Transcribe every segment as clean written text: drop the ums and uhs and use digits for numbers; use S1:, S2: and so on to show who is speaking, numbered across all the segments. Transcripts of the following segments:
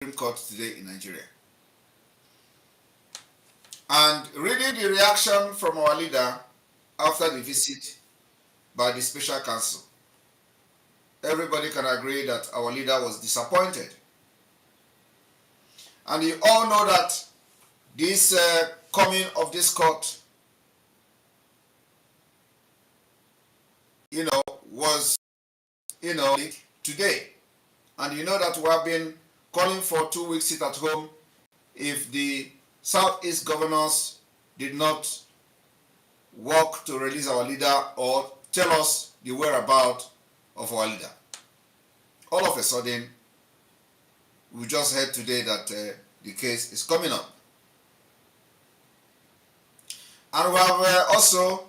S1: Supreme Court today in Nigeria. And reading the reaction from our leader after the visit by the special counsel, everybody can agree that our leader was disappointed. And you all know that this coming of this court, was, today. And you know that we have been calling for 2 weeks sit at home if the Southeast governors did not work to release our leader or tell us the whereabouts of our leader. All of a sudden, we just heard today that the case is coming up. And we have also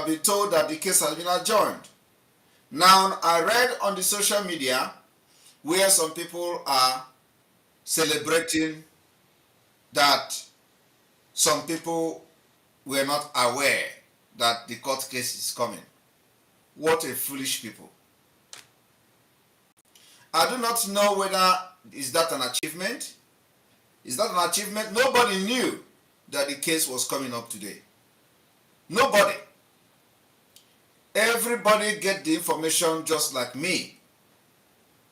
S1: been told that the case has been adjourned. Now, I read on the social media where some people are celebrating that some people were not aware that the court case is coming. What a foolish people. I do not know whether is that an achievement. Is that an achievement? Nobody knew that the case was coming up today. Nobody. Everybody get the information just like me.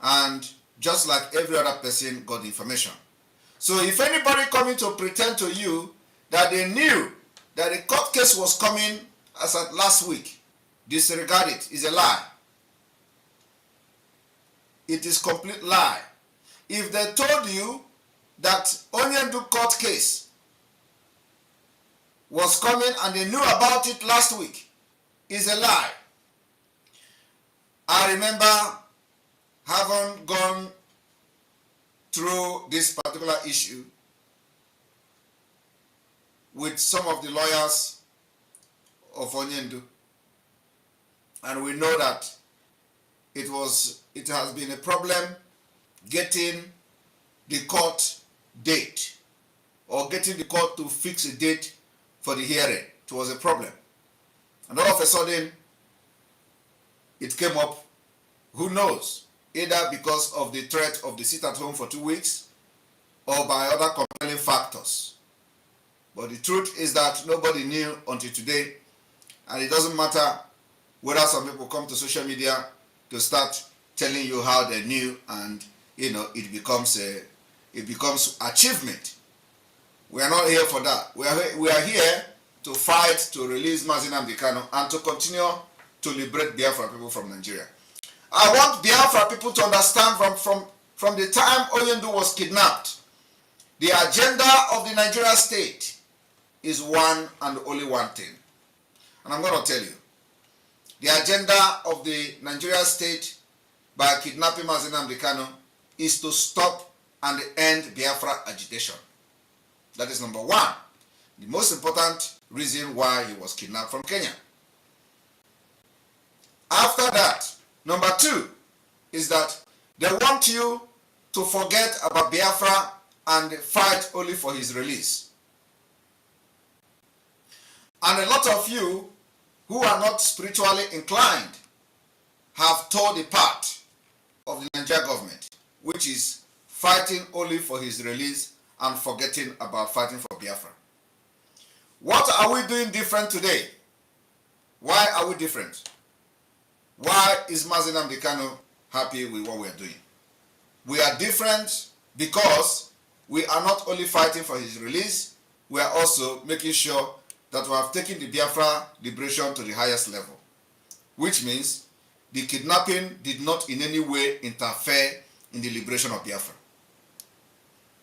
S1: And just like every other person got the information. So if anybody coming to pretend to you that they knew that the court case was coming as at last week, disregard it. It's a lie. It is complete lie. If they told you that Onyendu court case was coming and they knew about it last week, it's a lie. I remember having gone through this particular issue with some of the lawyers of Onyendu, and we know that it has been a problem getting the court date or getting the court to fix a date for the hearing. It was a problem, and all of a sudden it came up. Who knows? Either because of the threat of the sit at home for 2 weeks or by other compelling factors. But the truth is that nobody knew until today, and it doesn't matter whether some people come to social media to start telling you how they knew, and it becomes achievement. We are not here for that. We are here to fight to release Mazi Nnamdi Kanu and to continue to liberate Biafra people from Nigeria. I want Biafra people to understand from the time Onyendu was kidnapped, the agenda of the Nigerian state is one and only one thing. And I'm going to tell you. The agenda of the Nigerian state by kidnapping Mazi Nnamdi Kanu is to stop and end Biafra agitation. That is number one. The most important reason why he was kidnapped from Kenya. After that, number two is that they want you to forget about Biafra and fight only for his release. And a lot of you who are not spiritually inclined have told the part of the Nigerian government, which is fighting only for his release and forgetting about fighting for Biafra. What are we doing different today? Why are we different? Why is Mazi Nnamdi Kanu happy with what we are doing? We are different because we are not only fighting for his release, we are also making sure that we have taken the Biafra liberation to the highest level, which means the kidnapping did not in any way interfere in the liberation of Biafra.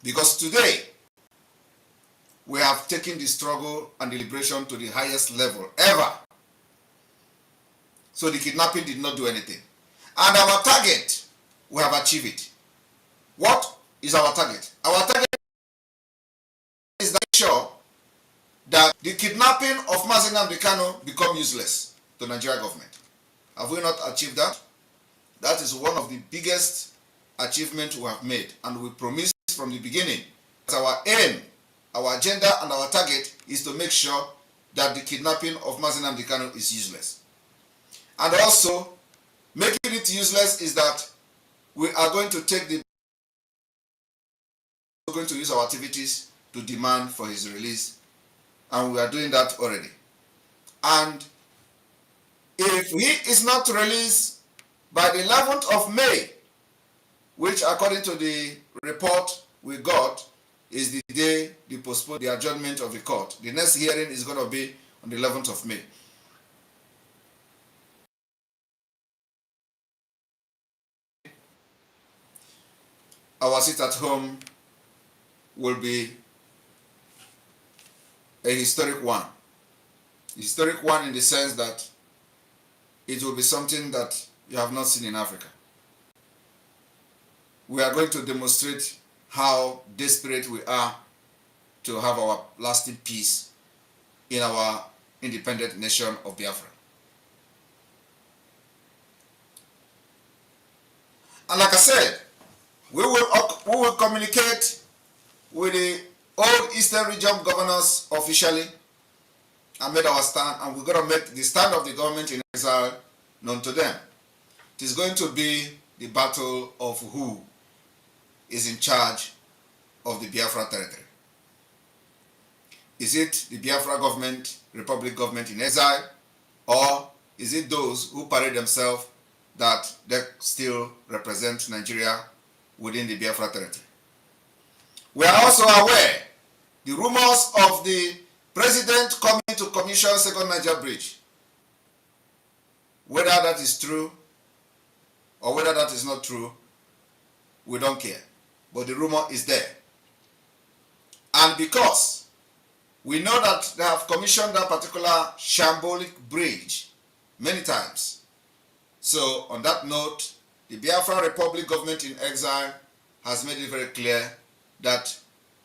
S1: Because today, we have taken the struggle and the liberation to the highest level ever. So the kidnapping did not do anything. And our target, we have achieved it. What is our target? Our target is to make sure that the kidnapping of Mazi Nnamdi Kanu become useless to the Nigerian government. Have we not achieved that? That is one of the biggest achievements we have made, and we promised from the beginning that our aim, our agenda, and our target is to make sure that the kidnapping of Mazi Nnamdi Kanu is useless. And also, making it useless is that we are going to take the going to use our activities to demand for his release, and we are doing that already. And if he is not released by the 11th of May, which according to the report we got is the day they postpone the adjournment of the court. The next hearing is going to be on the 11th of May. Our sit at home will be a historic one. A historic one in the sense that it will be something that you have not seen in Africa. We are going to demonstrate how desperate we are to have our lasting peace in our independent nation of Biafra. And like I said, we will communicate with the old Eastern Region governors officially and made our stand, and we're going to make the stand of the government in exile known to them. It is going to be the battle of who is in charge of the Biafra territory. Is it the Biafra government, Republic government in exile, or is it those who parade themselves that they still represent Nigeria within the Biafra territory? We are also aware the rumors of the president coming to commission second Niger bridge. Whether that is true or whether that is not true, we don't care. But the rumor is there. And because we know that they have commissioned that particular shambolic bridge many times. So on that note, the Biafra Republic government in exile has made it very clear that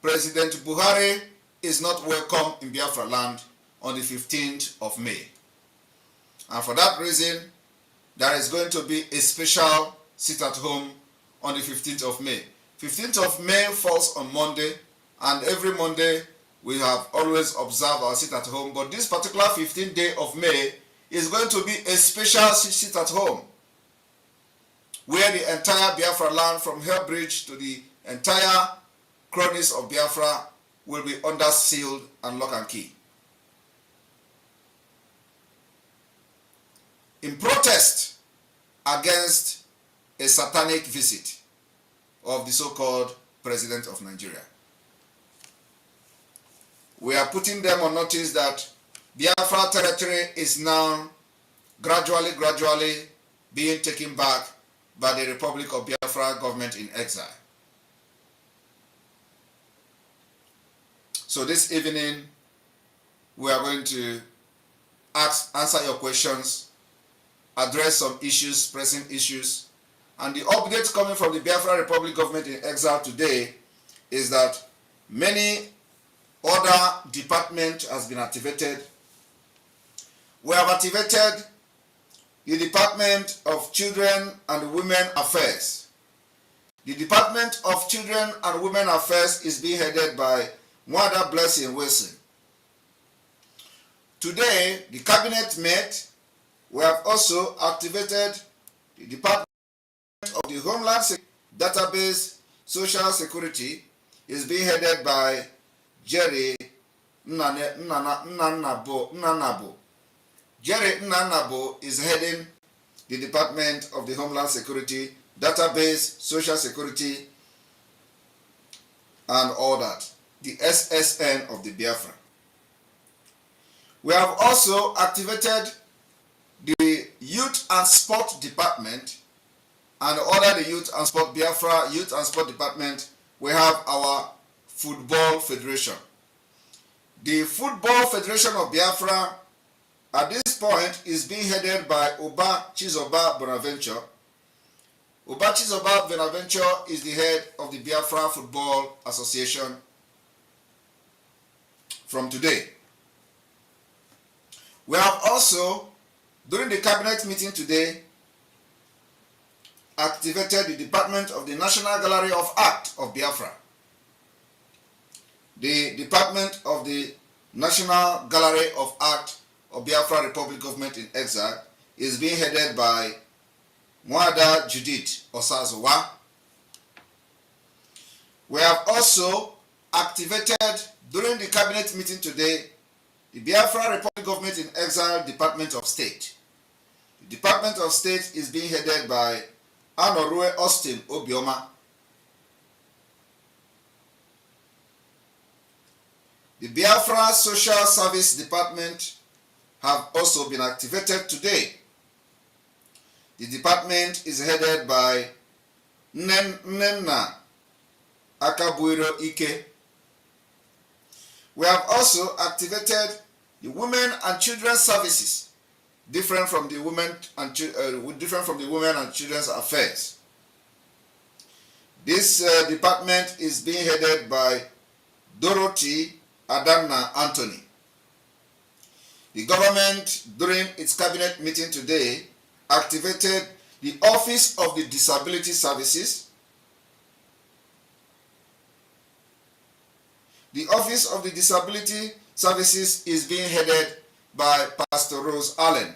S1: President Buhari is not welcome in Biafra land on the 15th of May. And for that reason, there is going to be a special sit-at-home on the 15th of May. 15th of May falls on Monday, and every Monday we have always observed our sit-at-home, but this particular 15th day of May is going to be a special sit-at-home, where the entire Biafra land from Hell Bridge to the entire cronies of Biafra will be under sealed and lock and key. In protest against a satanic visit of the so-called President of Nigeria. We are putting them on notice that Biafra territory is now gradually being taken back by the Republic of Biafra government in exile. So this evening, we are going to answer your questions, address some issues, pressing issues, and the update coming from the Biafra Republic government in exile today is that many other departments has been activated. We have activated the Department of Children and Women Affairs. The Department of Children and Women Affairs is being headed by Mwada Blessing Wilson. Today, the cabinet met. We have also activated the Department of the Homeland Security Database Social Security is being headed by Jerry Nnanabo. Jerry Nnanabo is heading the Department of the Homeland Security Database Social Security and all that, the SSN of the Biafra. We have also activated the Youth and Sport Department, and under the Youth and Sport Biafra Youth and Sport Department, we have our Football Federation. The Football Federation of Biafra at this point is being headed by Oba Chizoba Bonaventure. Oba Chizoba Bonaventure is the head of the Biafra Football Association from today. We have also, during the cabinet meeting today, activated the Department of the National Gallery of Art of Biafra. The Department of the National Gallery of Art of Biafra Republic Government in Exile is being headed by Mwada Judith Osazowa. We have also activated, during the cabinet meeting today, the Biafra Republic Government in Exile Department of State. The Department of State is being headed by Anorue Austin Obioma. The Biafra Social Service Department have also been activated today. The department is headed by Nnenna Akabuiro Ike. We have also activated the Women and Children's Services, different from the Women and Children's Affairs. This department is being headed by Dorothy Adanna Anthony. The government, during its cabinet meeting today, activated the Office of the Disability Services. The Office of the Disability Services is being headed by Pastor Rose Allen.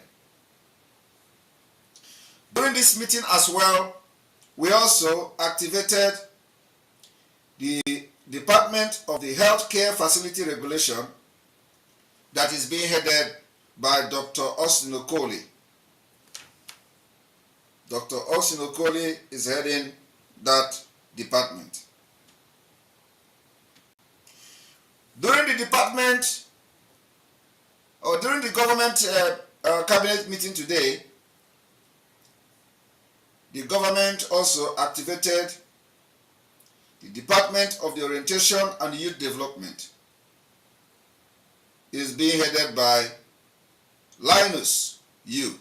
S1: During this meeting as well, we also activated the Department of the Healthcare Facility Regulation that is being headed by Dr. Austin Okoli. Dr. Austin Okoli is heading that department. During the department, or during the government cabinet meeting today, the government also activated the Department of the Orientation and Youth Development. It is being headed by Linus Yu.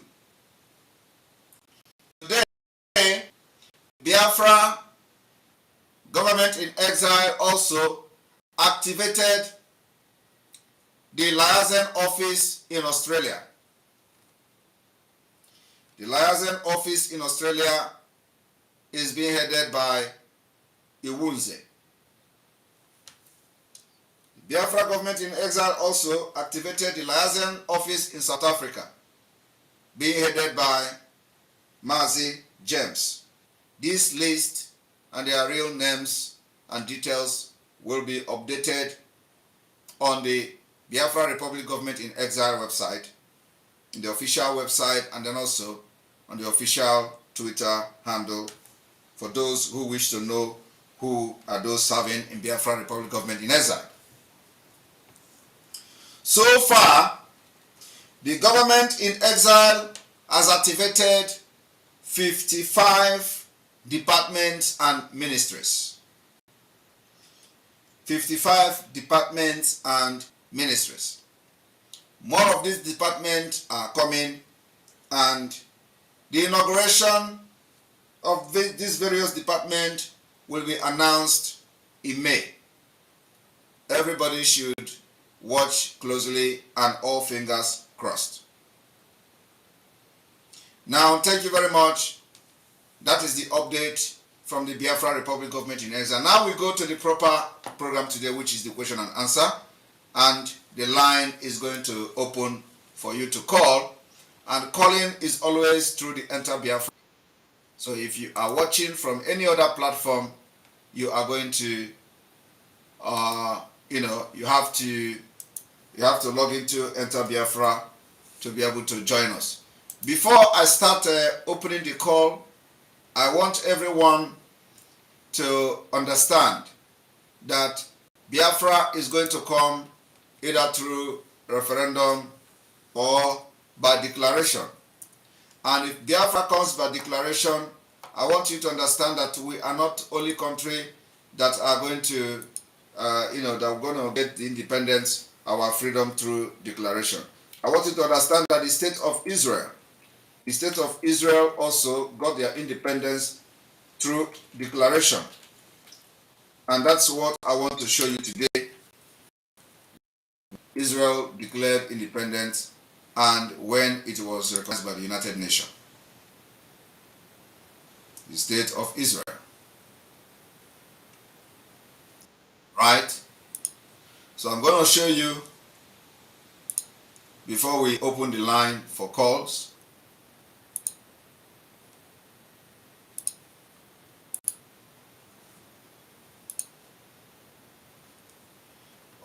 S1: Today, Biafra Government in Exile also activated the liaison office in Australia. The liaison office in Australia is being headed by Iwunze. The Biafra Government in Exile also activated the liaison office in South Africa, being headed by Mazi James. This list and their real names and details will be updated on the Biafra Republic Government in Exile website, in the official website, and then also on the official Twitter handle for those who wish to know who are those serving in Biafra Republic Government in Exile. So far, the government in exile has activated 55 departments and ministries. 55 departments and ministries. More of these departments are coming, and the inauguration of these various departments will be announced in May. Everybody should watch closely and all fingers crossed. Now, thank you very much. That is the update from the Biafra Republic Government in Exile. Now we go to the proper program today, which is the question and answer. And the line is going to open for you to call. And calling is always through the Enter Biafra. So if you are watching from any other platform, you are going to, you have to log into Enter Biafra to be able to join us. Before I start opening the call, I want everyone to understand that Biafra is going to come either through referendum or by declaration. And if Biafra comes by declaration, I want you to understand that we are not only country that are going to, that are going to get the independence, our freedom through declaration. I want you to understand that the state of Israel also got their independence through declaration. And that's what I want to show you today. Israel declared independence and when it was recognized by the United Nations. The state of Israel. Right? So I'm going to show you before we open the line for calls.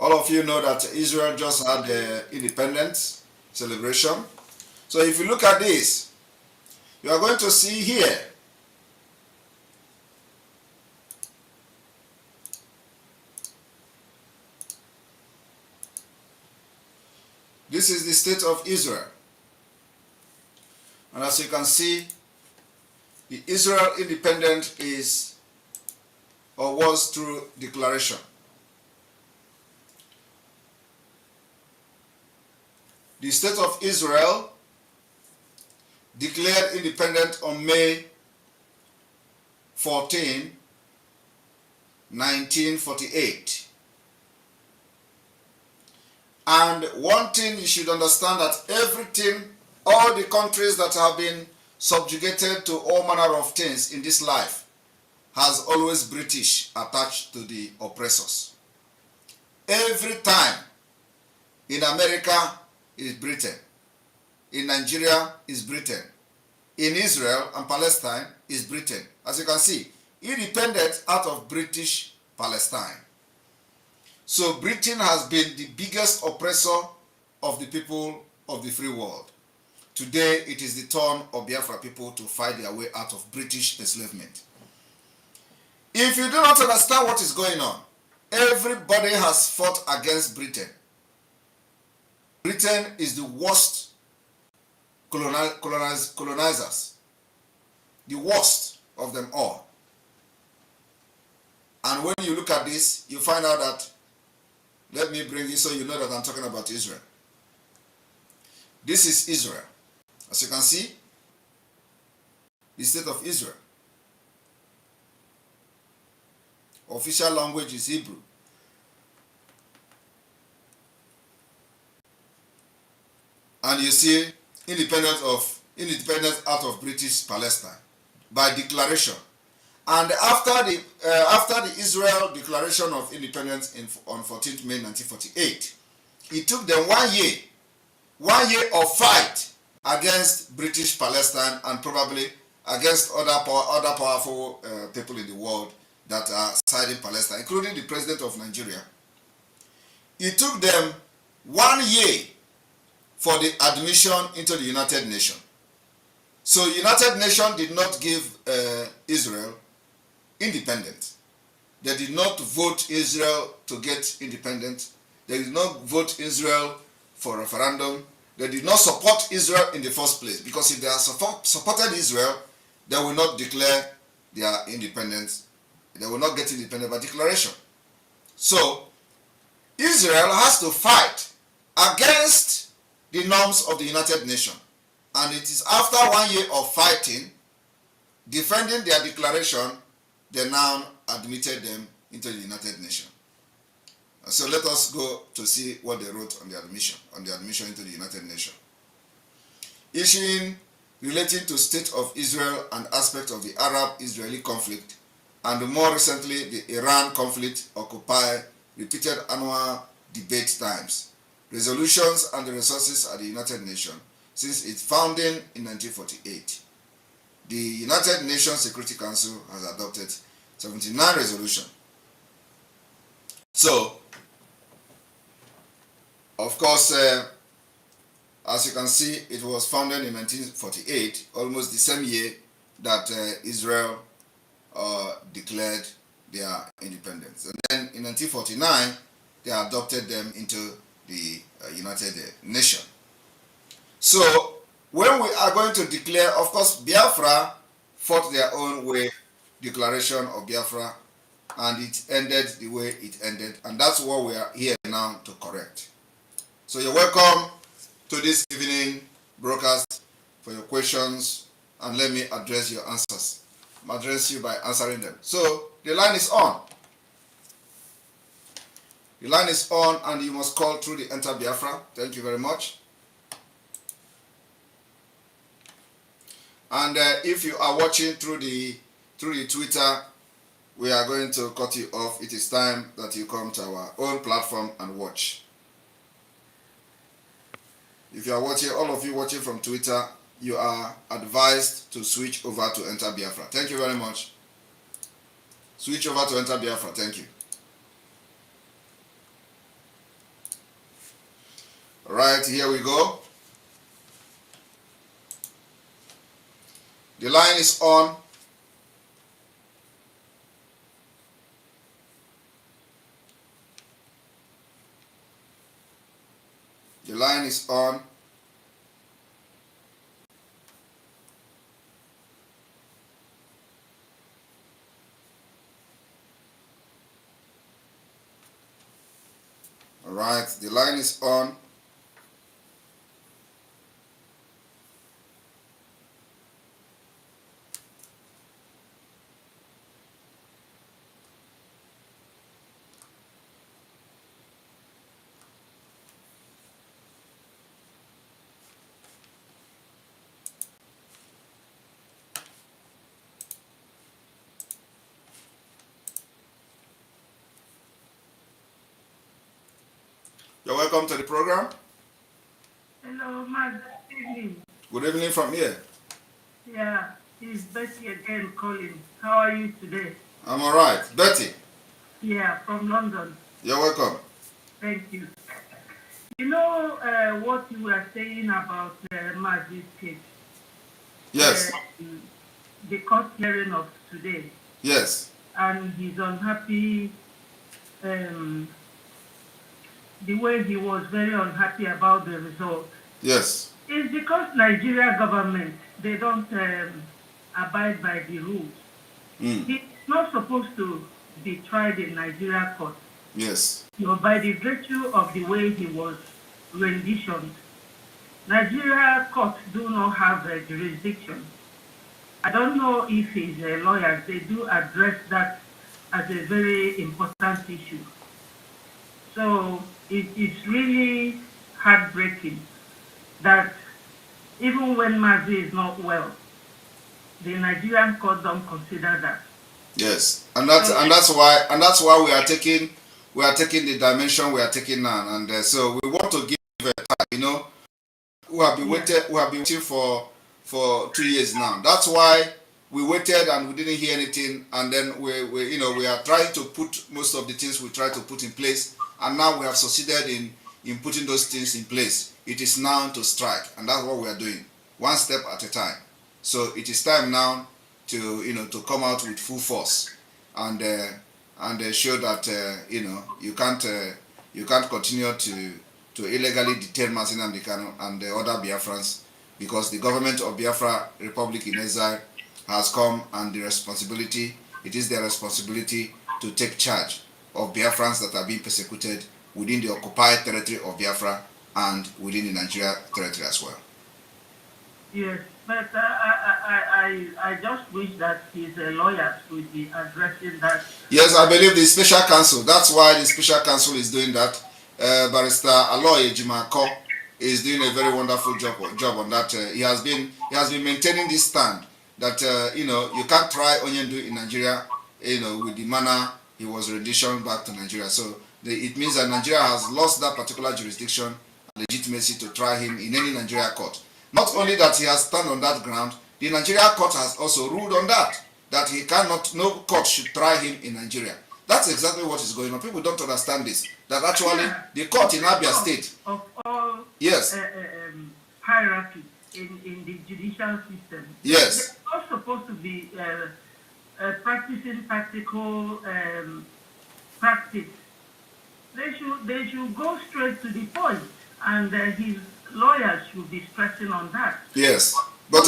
S1: All of you know that Israel just had the independence celebration. So if you look at this, you are going to see here this is the state of Israel. And as you can see, the Israel independence is or was through declaration. The state of Israel declared independent on May 14, 1948. And one thing you should understand, that everything, all the countries that have been subjugated to all manner of things in this life, has always British attached to the oppressors. Every time in America is Britain, in Nigeria is Britain, in Israel and Palestine is Britain. As you can see, independent out of British Palestine. So Britain has been the biggest oppressor of the people of the free world. Today it is the turn of Biafra people to fight their way out of British enslavement. If you do not understand what is going on, everybody has fought against Britain. Britain is the worst colonizers, the worst of them all. And when you look at this, you find out that, let me bring you so you know that I'm talking about Israel. This is Israel. As you can see, the state of Israel. Official language is Hebrew. And you see independence out of British Palestine by declaration. And after the Israel Declaration of Independence on 14th May 1948, it took them 1 year of fight against British Palestine and probably against other powerful people in the world that are siding Palestine, including the president of Nigeria. It took them 1 year for the admission into the United Nations. So United Nations did not give Israel independence. They did not vote Israel to get independent. They did not vote Israel for referendum. They did not support Israel in the first place, because if they had supported Israel, they will not declare their independence. They will not get independent by declaration. So Israel has to fight against the norms of the United Nations. And it is after 1 year of fighting, defending their declaration, they now admitted them into the United Nations. So let us go to see what they wrote on the admission into the United Nations. Issuing relating to state of Israel and aspects of the Arab-Israeli conflict, and more recently the Iran conflict, occupy repeated annual debate times, resolutions and the resources at the United Nations since its founding in 1948. The United Nations Security Council has adopted 79 resolutions. So, of course, as you can see, it was founded in 1948, almost the same year that Israel declared their independence. And then in 1949, they adopted them into the United Nations. So, when we are going to declare, of course, Biafra fought their own way, declaration of Biafra, and it ended the way it ended, and that's what we are here now to correct. So you're welcome to this evening broadcast for your questions, and let me address your answers. I'll address you by answering them. So the line is on. The line is on, and you must call through the Enter Biafra. Thank you very much. And if you are watching through the Twitter, we are going to cut you off. It is time that you come to our own platform and watch. If you are watching, all of you watching from Twitter, you are advised to switch over to Enter Biafra. Thank you very much. Switch over to Enter Biafra. Thank you. right, here we go. The line is on. The line is on. All right, the line is on. You're welcome to the program.
S2: Hello, Mazi. Good evening.
S1: Good evening from here.
S2: Yeah, it's Betty again calling. How are you today?
S1: I'm all right. Betty.
S2: Yeah, from London.
S1: You're welcome.
S2: Thank you. You know what you were saying about Mazi's case?
S1: Yes.
S2: The court hearing of today.
S1: Yes.
S2: And he's unhappy. The way he was very unhappy about the result.
S1: Yes.
S2: It's because Nigeria government, they don't abide by the rules. He's not supposed to be tried in Nigeria court.
S1: Yes.
S2: You know, by the virtue of the way he was renditioned. Nigeria courts do not have a jurisdiction. I don't know if his lawyers, they do address that as a very important issue. So it is really heartbreaking that even when Mazi is not well, the Nigerian court don't consider that.
S1: Yes, and that's why we are taking the dimension we are taking now, and so we want to give a time. You know, we have been waiting for 3 years now. That's why we waited and we didn't hear anything, and then we are trying to put most of the things we try to put in place, and now we have succeeded in putting those things in place. It is now to strike, and that's what we are doing, one step at a time. So it is time now to come out with full force and show that you can't continue to illegally detain Mazi Nnamdi Kanu and the other Biafrans, because the government of Biafra Republic in exile has come, and it is their responsibility to take charge of Biafrans that are being persecuted within the occupied territory of Biafra and within the Nigeria territory as well.
S2: Yes, but I just wish that his lawyers would be addressing that.
S1: Yes, I believe the special counsel. That's why the special counsel is doing that. Barrister Aloy Ejimako is doing a very wonderful job on that. He has been maintaining this stand that you can't try Onyendu in Nigeria, with the manner he was renditioned back to Nigeria. So it means that Nigeria has lost that particular jurisdiction and legitimacy to try him in any Nigeria court. Not only that he has stand on that ground, the Nigeria court has also ruled on that he cannot, no court should try him in Nigeria. That's exactly what is going on. People don't understand this. That actually the court in Abia State
S2: of all
S1: yes
S2: hierarchy in the judicial system.
S1: Yes.
S2: They're not supposed to be practicing practical practice. They should go straight to the point, and his lawyers should be stressing on that.
S1: Yes, but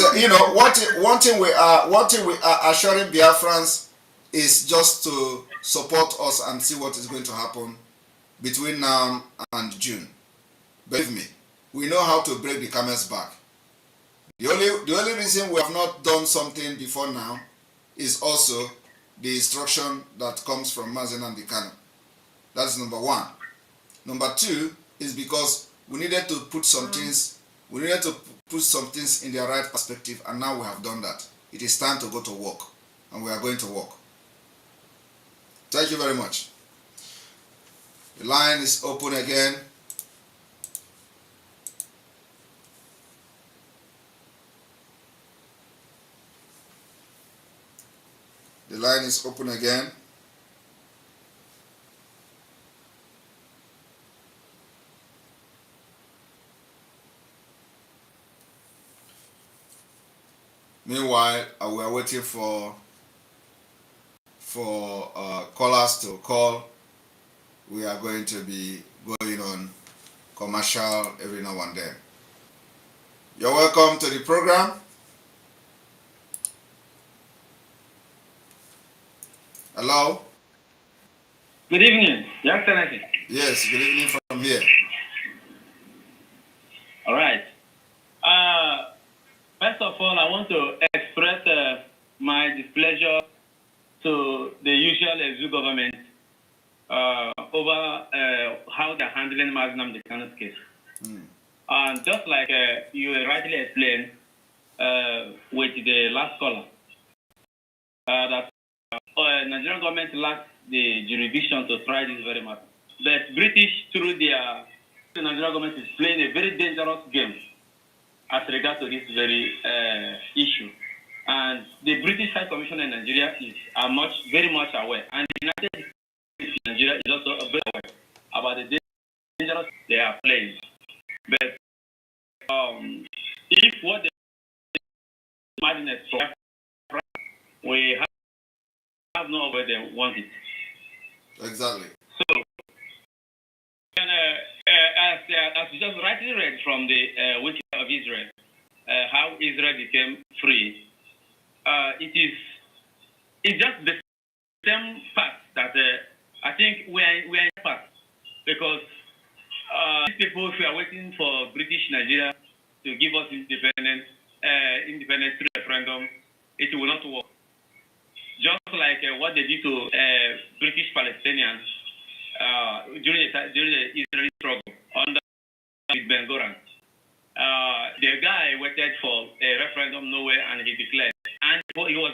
S1: one thing we are assuring Biafrans is just to support us and see what is going to happen between now and June. Believe me, we know how to break the camel's back. The only reason we have not done something before now is also the instruction that comes from Mazi Nnamdi Kanu. That's number one. Number two is because we needed to put some things. We needed to put some things in their right perspective, and now we have done that. It is time to go to work, and we are going to work. Thank you very much. The line is open again. The line is open again. Meanwhile, we are waiting for callers to call. We are going to be going on commercial every now and then. You're welcome to the program. Hello?
S3: Good evening, Your Excellency.
S1: Yes, good evening from here.
S3: All right. First of all, I want to express my displeasure to the usual Exu government over how they're handling Mazi Nnamdi Kanu's case. And just like you rightly explained with the last caller, that Nigerian government lacks the jurisdiction to try this very matter. The British, through the Nigerian government, is playing a very dangerous game as regards to this very issue. And the British High Commissioner in Nigeria very much aware. And the United States in Nigeria is also very aware about the dangerous they are playing. But if what the madness we have no way they want it.
S1: Exactly.
S3: So, and, as you just rightly read from the Wiki of Israel, how Israel became free, it's just the same path that I think we are in path, because these people who are waiting for British Nigeria to give us independence through referendum, it will not work. Just like what they did to British Palestinians during the Israeli struggle under Ben Goran. The guy waited for a referendum nowhere, and he declared, and he was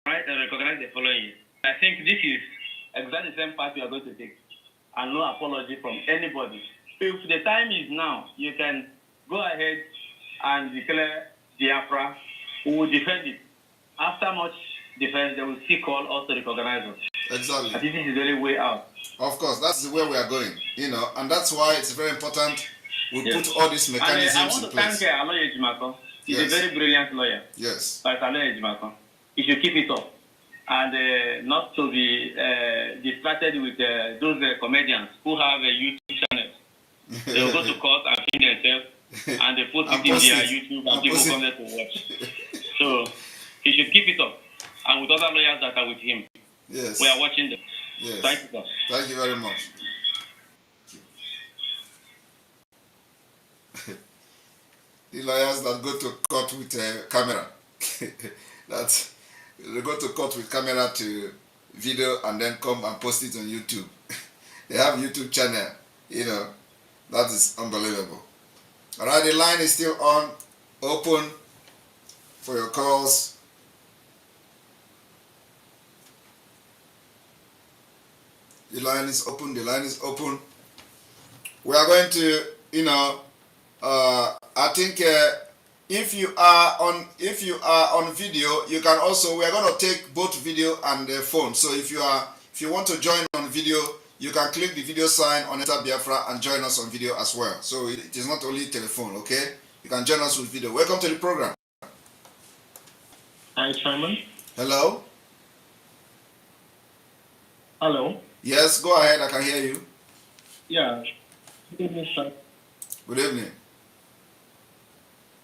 S3: recognized the following year. I think this is exactly the same path we are going to take, and no apology from anybody. If the time is now, you can go ahead and declare Biafra. We will defend it. After much defense, they will still call us to recognize us.
S1: Exactly.
S3: I think this is the only way out.
S1: Of course, that's where we are going, and that's why it's very important we put all these mechanisms in place.
S3: I want to thank our lawyer Ejimako. He's a very brilliant lawyer.
S1: Yes.
S3: But our lawyer Ejimako, he should keep it up, and not to be distracted with those comedians who have a YouTube channel. They will go to court and film themselves, and they post it in their YouTube, and people come there to watch. So he should keep it up, and with other lawyers that are with him.
S1: Yes.
S3: We are watching them.
S1: Yes.
S3: Thank you, sir.
S1: Thank you very much. The lawyers that go to court with a camera, they go to court with camera to video and then come and post it on YouTube. They have YouTube channel, that is unbelievable. All right, the line is still on, open for your calls. The line is open. The line is open. We are going to, I think if you are on video, you can also. We are going to take both video and phone. So if you want to join on video, you can click the video sign on Enter Biafra and join us on video as well. So it is not only telephone. Okay, you can join us with video. Welcome to the program.
S3: Hi, Simon.
S1: Hello.
S3: Hello.
S1: Yes, go ahead. I can hear you.
S3: Yeah. Good evening, sir.
S1: Good evening.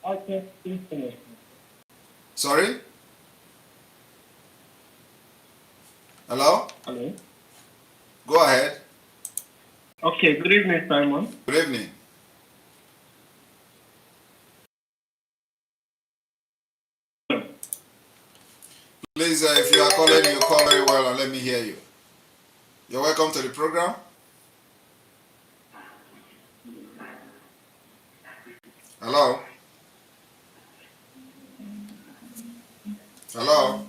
S3: Okay, please finish.
S1: Sorry? Hello?
S3: Hello.
S1: Go ahead.
S3: Okay, good evening, Simon.
S1: Good evening. Please, if you are calling, you call very well and let me hear you. You're welcome to the program. Hello? Hello?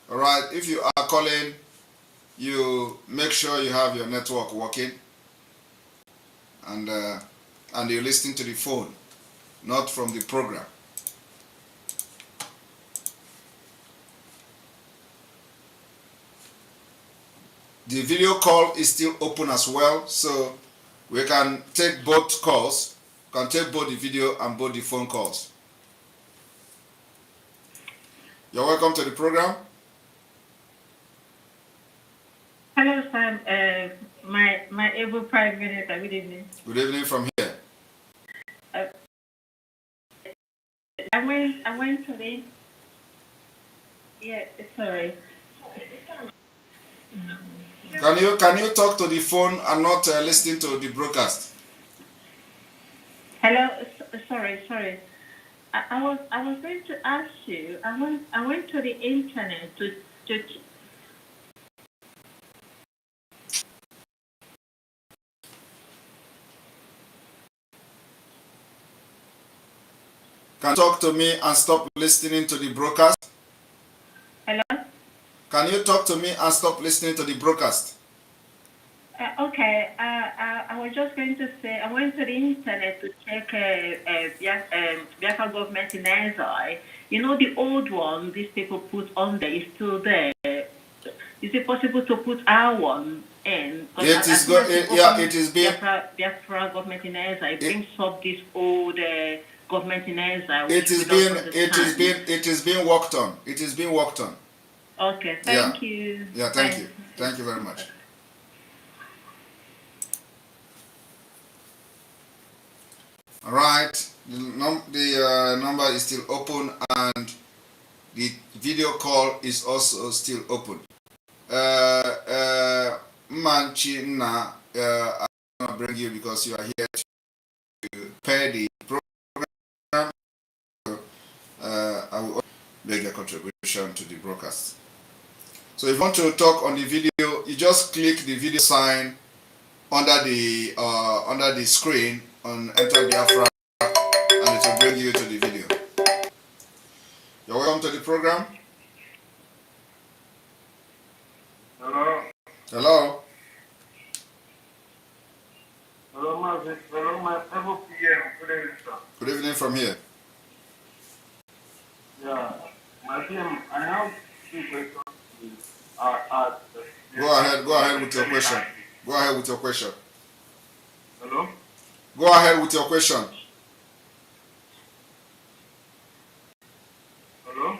S1: All right, if you are calling, you make sure you have your network working and you're listening to the phone, not from the program. The video call is still open as well, so we can take both calls can take both the video and both the phone calls. You're welcome to the program.
S2: Hello, Sam. My able Prime Minister. Good evening.
S1: Good evening from here.
S2: I went to the. Yeah, sorry.
S1: Can you talk to the phone and not listen to the broadcast?
S2: Hello. Sorry. I was going to ask you. I went to the internet to.
S1: Can you talk to me and stop listening to the broadcast?
S2: Hello.
S1: Can you talk to me and stop listening to the broadcast?
S2: Okay. I was just going to say I went to the internet to check Biafra government in exile. You know the old one these people put on there is still there. Is it possible to put our one in?
S1: It is being
S2: Biafra government in exile. It brings up this old government in exile.
S1: It is being worked on. It is being worked on.
S2: Okay. Thank you.
S1: Yeah. Thank you. Thank you very much. All right. The number is still open and the video call is also still open. Manchi Nna, I'm going to bring you because you are here to pay the program. I will make a contribution to the broadcast. So if you want to talk on the video, you just click the video sign under the screen on Enter Biafra and it will bring you to the video. You're welcome to the program.
S4: Hello.
S1: Hello.
S4: Hello, Mazi. Hello, my fellow PM. Good evening, sir.
S1: Good evening from here.
S4: Yeah. My PM, I have two questions to ask.
S1: Go ahead with your question. Go ahead with your question.
S4: Hello?
S1: Go ahead with your question.
S4: Hello?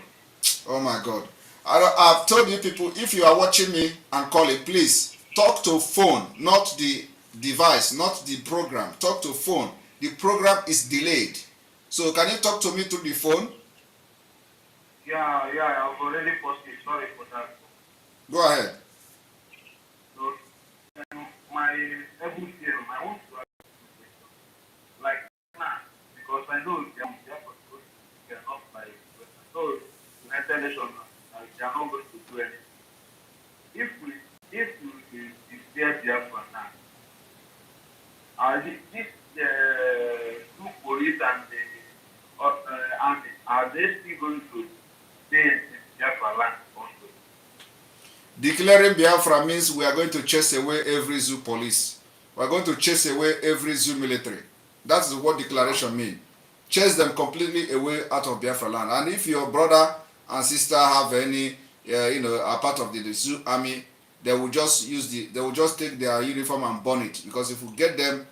S1: Oh my God. I've told you people, if you are watching me and calling, please talk to phone, not the device, not the program. Talk to phone. The program is delayed. So can you talk to me through the phone?
S4: Yeah, I've already posted. Sorry for that.
S1: Go ahead.
S4: So, my every PM, I want to ask you a question. Like now, because I know they are not like, so United Nations, they are not going to do anything. If we declare Biafra now, are this two police and the army, are they still going to stay in Biafra land also?
S1: Declaring Biafra means we are going to chase away every zoo police. We are going to chase away every zoo military. That is what declaration means. Chase them completely away out of Biafra land. And if your brother and sister have any, are part of the zoo army, they will just take their uniform and burn it. Because if we get them,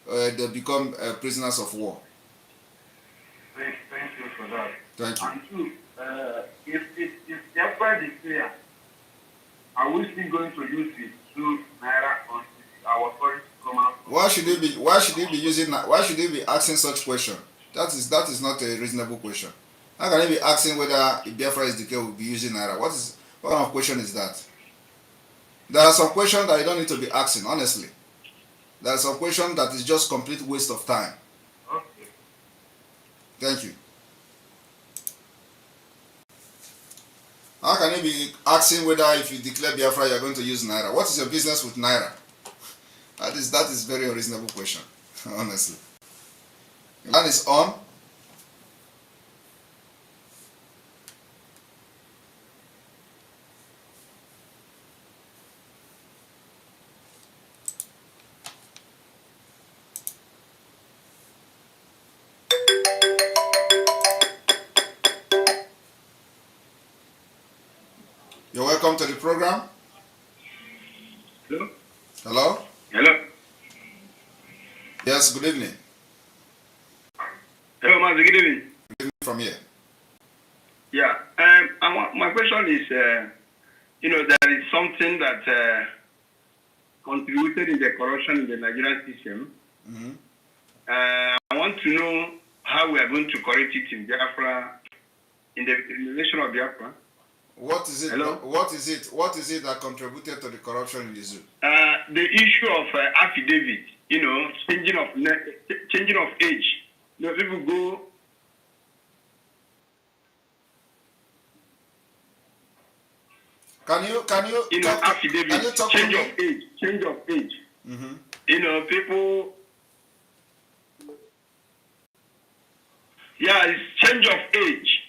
S1: they become prisoners of war.
S4: Thank you for that.
S1: Thank you.
S4: And two, if Biafra is clear, are we still going to use it to Naira on our foreign come out?
S1: Why should he be asking such question? That is not a reasonable question. How can he be asking whether if Biafra is declared will be using Naira? What kind of question is that? There are some questions that you don't need to be asking, honestly. There are some questions that is just complete waste of time.
S4: Okay.
S1: Thank you. How can you be asking whether if you declare Biafra you are going to use Naira? What is your business with Naira? That is very unreasonable question, honestly. That is on. You're welcome to the program.
S4: Hello?
S1: Hello?
S4: Hello?
S1: Yes, good evening.
S5: Hello, Mazi. Good evening.
S1: Good evening from here.
S5: Yeah. My question is, there is something that contributed in the corruption in the Nigerian system.
S1: Mm-hmm.
S5: I want to know how we are going to correct it in Biafra, in the nation of Biafra.
S1: What is it?
S5: Hello?
S1: What is it? What is it that contributed to the corruption in the zoo?
S5: The issue of affidavit, changing of age. People go.
S1: Can you
S5: affidavit,
S1: can you talk
S5: change
S1: to
S5: of age, change of age.
S1: Mm-hmm.
S5: People. Yeah, it's change of age.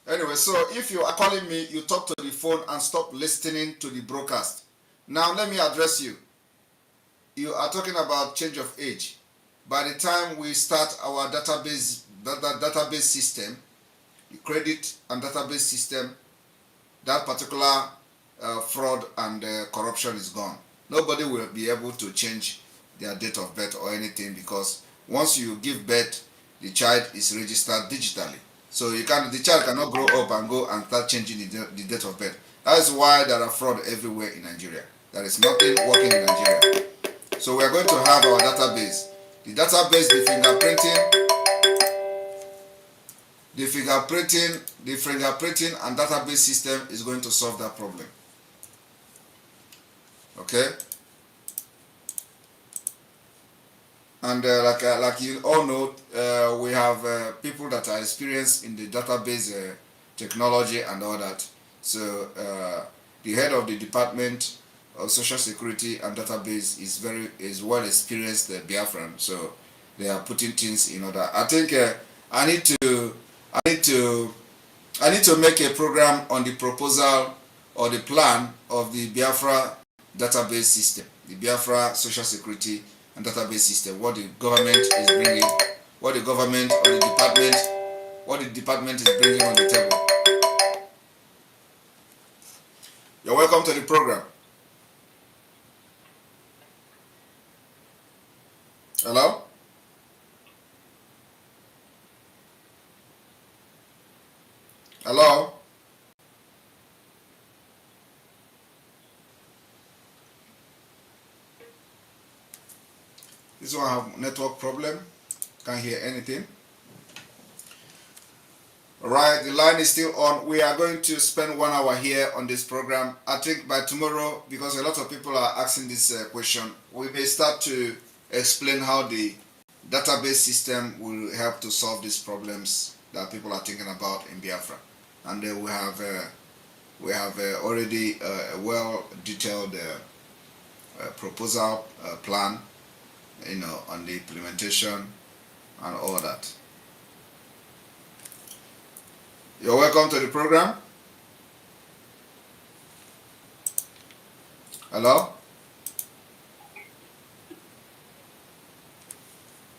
S1: Anyway, so if you are calling me, you talk to the phone and stop listening to the broadcast. Now let me address you. You are talking about change of age. By the time we start our database system, the credit and database system, that particular fraud and corruption is gone. Nobody will be able to change their date of birth or anything, because once you give birth, the child is registered digitally. So the child cannot grow up and go and start changing the date of birth. That is why there are fraud everywhere in Nigeria. There is nothing working in Nigeria. So we are going to have our database. The database, the fingerprinting and database system is going to solve that problem. Okay? And like you all know, we have people that are experienced in the database technology and all that. So the head of the Department of Social Security and Database is well experienced Biafran. So they are putting things in order. I think I need to make a program on the proposal or the plan of the Biafra database system, the Biafra Social Security and database system, what the government is bringing, what the department is bringing on the table. You're welcome to the program. Hello? Hello? This one have network problem. Can't hear anything. Alright, the line is still on. We are going to spend 1 hour here on this program. I think by tomorrow, because a lot of people are asking this question, we may start to explain how the database system will help to solve these problems that people are thinking about in Biafra. And we have already a well detailed proposal plan, on the implementation and all that. You're welcome to the program. Hello?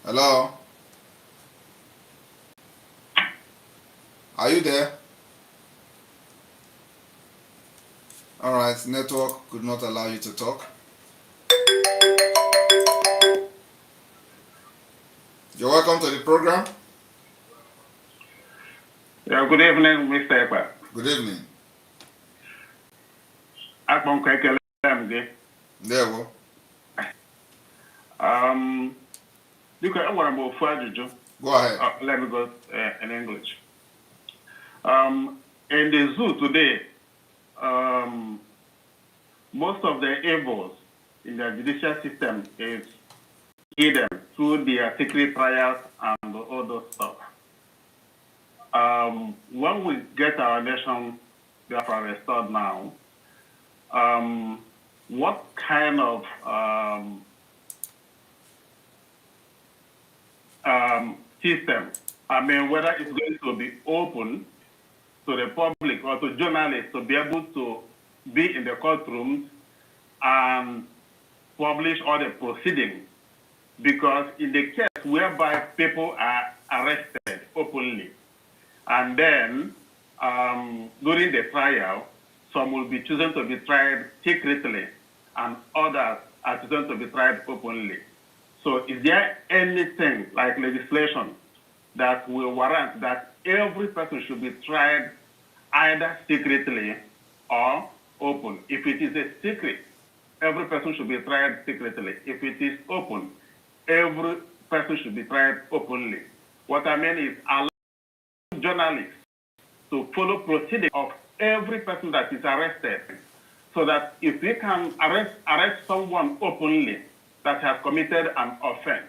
S1: Hello? Are you there? Alright, network could not allow you to talk. You're welcome to the program.
S5: Yeah, good evening, Mr. Ekpa.
S1: Good evening. There we
S5: go.
S1: Go ahead.
S5: Let me go in English. In the zoo today, most of the evils in the judicial system is hidden through their secret trials and all those stuff. When we get our nation restored now, what kind of system, whether it's going to be open to the public or to journalists to be able to be in the courtrooms and publish all the proceedings, because in the case whereby people are arrested openly, and then during the trial, some will be chosen to be tried secretly, and others are chosen to be tried openly. So is there anything like legislation that will warrant that every person should be tried either secretly or open. If it is a secret, every person should be tried secretly. If it is open, every person should be tried openly. What I mean is allow journalists to follow proceedings of every person that is arrested, so that if we can arrest someone openly that has committed an offense,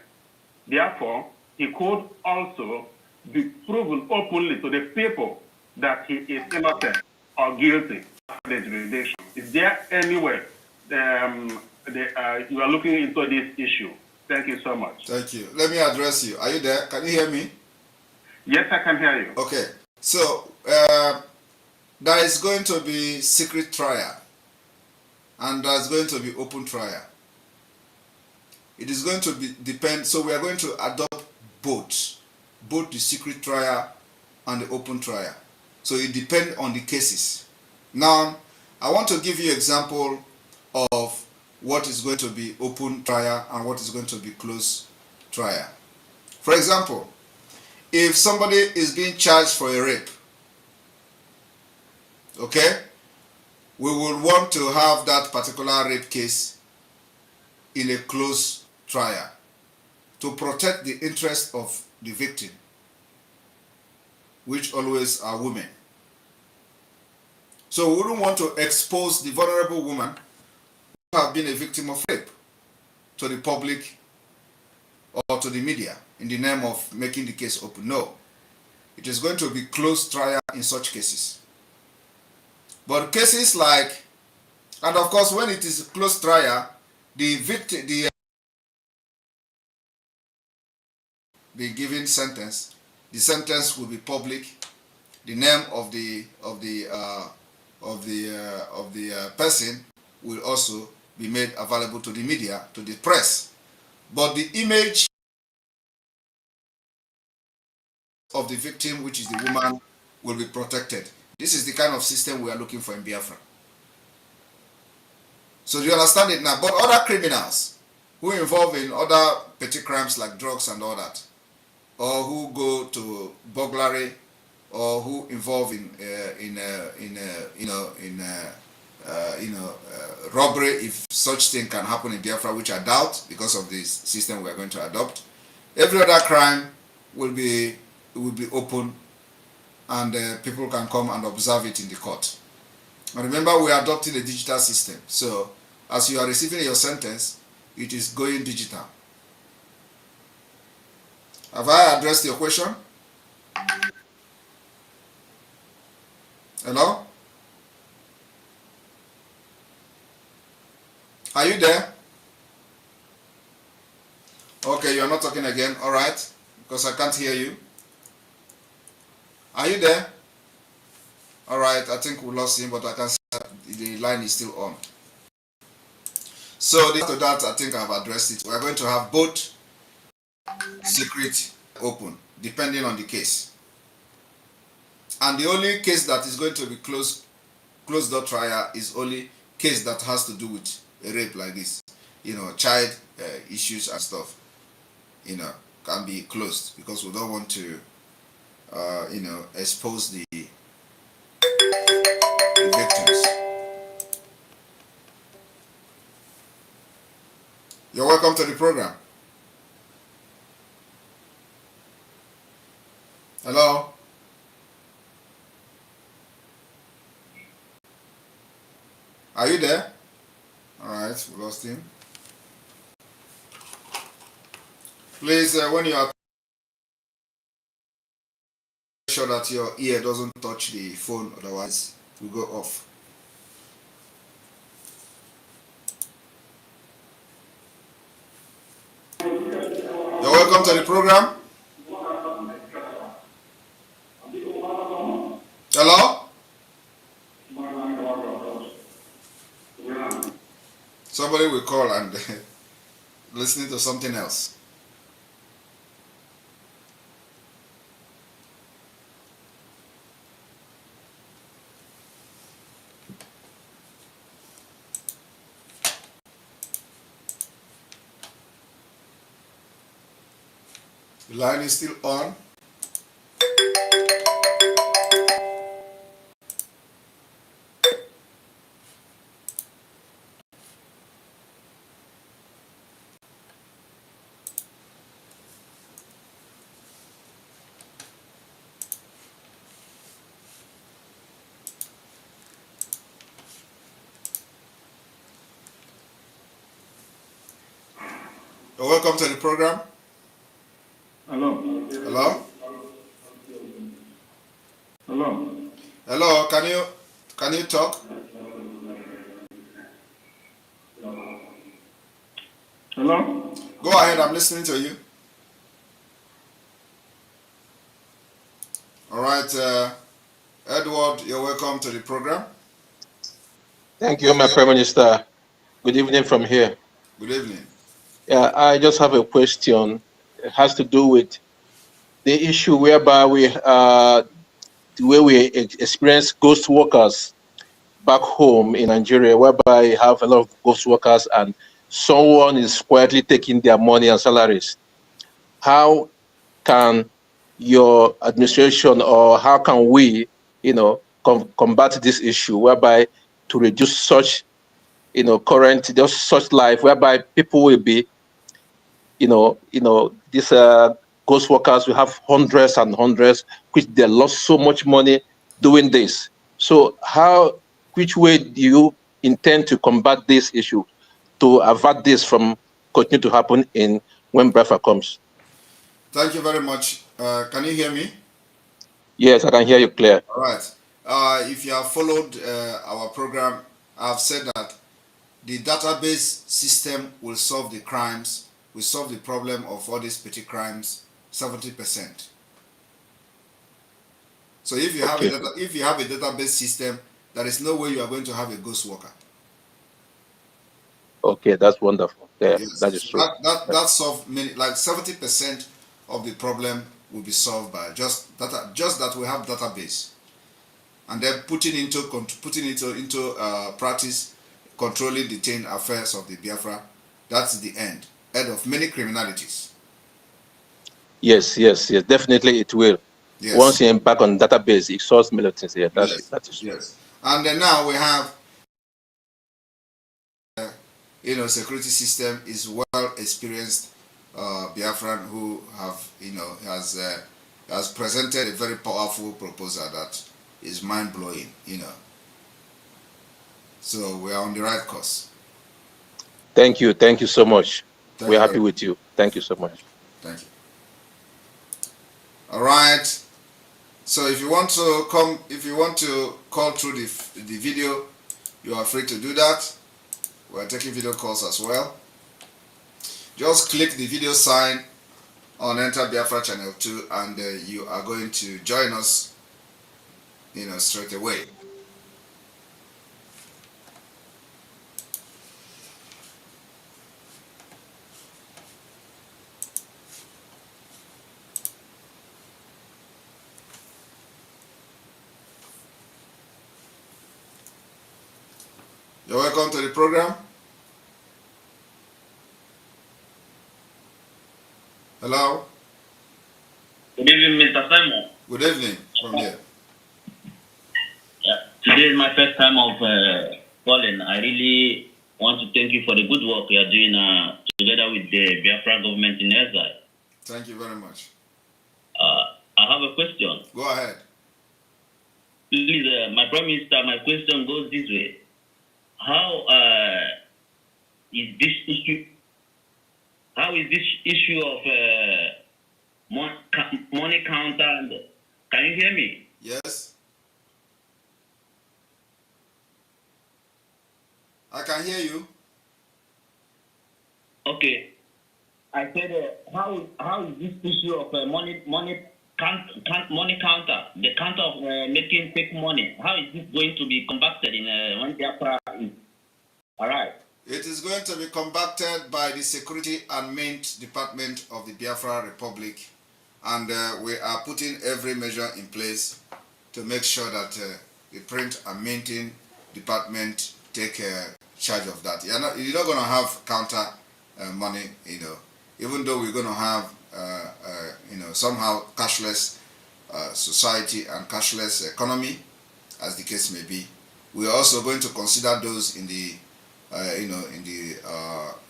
S5: therefore, he could also be proven openly to the people that he is innocent or guilty of the jurisdiction. Is there any way you are looking into this issue? Thank you so much.
S1: Thank you. Let me address you. Are you there? Can you hear me?
S5: Yes, I can hear you.
S1: Okay. So, there is going to be secret trial and there's going to be open trial. It is going to depend, so we are going to adopt both the secret trial and the open trial. So it depends on the cases. Now, I want to give you an example of what is going to be open trial and what is going to be closed trial. For example, if somebody is being charged for a rape, okay, we will want to have that particular rape case in a closed trial to protect the interest of the victim, which always are women. So we wouldn't want to expose the vulnerable woman who have been a victim of rape to the public or to the media in the name of making the case open. No. It is going to be closed trial in such cases. But cases like, and of course when it is closed trial, the victim, the given sentence, the sentence will be public. The name of the person will also be made available to the media, to the press. But the image of the victim, which is the woman, will be protected. This is the kind of system we are looking for in Biafra. So do you understand it now? But other criminals who involve in other petty crimes like drugs and all that, or who go to burglary, or who involve in robbery, if such thing can happen in Biafra, which I doubt because of this system we are going to adopt. Every other crime will be open, and people can come and observe it in the court. And remember, we are adopting a digital system, so as you are receiving your sentence, it is going digital. Have I addressed your question? Hello? Are you there? Okay, you are not talking again. All right, because I can't hear you. Are you there? All right, I think we lost him, but I can see that the line is still on. So after that, I think I have addressed it. We are going to have both secret open, depending on the case. And the only case that is going to be closed door trial is only case that has to do with a rape like this. Child issues and stuff, can be closed because we don't want to, expose the victims. You're welcome to the program. Hello? Are you there? All right, we lost him. Please, when you are, sure that your ear doesn't touch the phone, otherwise it will go off. You're welcome to the program. Hello? Somebody will call and listening to something else. The line is still on. You're welcome to the program.
S5: Hello.
S1: Hello?
S5: Hello.
S1: Hello, can you talk?
S5: Hello.
S1: Go ahead, I'm listening to you. All right, Edward, you're welcome to the program.
S6: Thank you, my Prime Minister. Good evening from here.
S1: Good evening.
S6: Yeah, I just have a question. It has to do with the issue whereby the way we experience ghost workers back home in Nigeria, whereby you have a lot of ghost workers and someone is quietly taking their money and salaries. How can your administration, or how can we, combat this issue whereby to reduce such, current, just such life whereby people will be, these ghost workers will have hundreds and hundreds, which they lost so much money doing this. So which way do you intend to combat this issue to avert this from continue to happen when Biafra comes?
S1: Thank you very much. Can you hear me?
S6: Yes, I can hear you clear.
S1: All right. If you have followed our program, I've said that the database system will solve the crimes, will solve the problem of all these petty crimes 70%. So if you have a database system, there is no way you are going to have a ghost worker.
S6: Okay, that's wonderful. Yeah,
S1: Yes.
S6: that is true.
S1: That solve many, like 70% of the problem will be solved by just that we have database, and then putting into practice controlling the chain affairs of the Biafra. That's the end of many criminalities.
S6: Yes, definitely it will.
S1: Yes.
S6: Once you embark on database, it solves many things. Yeah, that is true.
S1: Yes. And then now we have security system is well experienced Biafran who have has presented a very powerful proposal that is mind-blowing, so we are on the right course.
S6: Thank you so much. We're happy with you. Thank you so much.
S1: Thank you. All right, so if you want to call through the video, you are free to do that. We are taking video calls as well. Just click the video sign on Enter Biafra Channel 2 and you are going to join us straight away. You're welcome to the program. Hello.
S3: Good evening, Mr. Simon.
S1: Good evening from here.
S3: Yeah. Today is my first time of calling. I really want to thank you for the good work you are doing together with the Biafra government in exile.
S1: Thank you very much.
S3: I have a question.
S1: Go ahead.
S3: Please, my Prime Minister, my question goes this way. How is this issue of money counter? And can you hear me?
S1: Yes. I can hear you.
S3: Okay. I said, how is this issue of money counter, the counter of making fake money, how is this going to be combated when Biafra is arrived?
S1: It is going to be combated by the Security and Mint Department of the Biafra Republic, and we are putting every measure in place to make sure that the Print and Minting Department take charge of that. You're not going to have counter money, even though we're going to have somehow cashless society and cashless economy, as the case may be. We are also going to consider those in the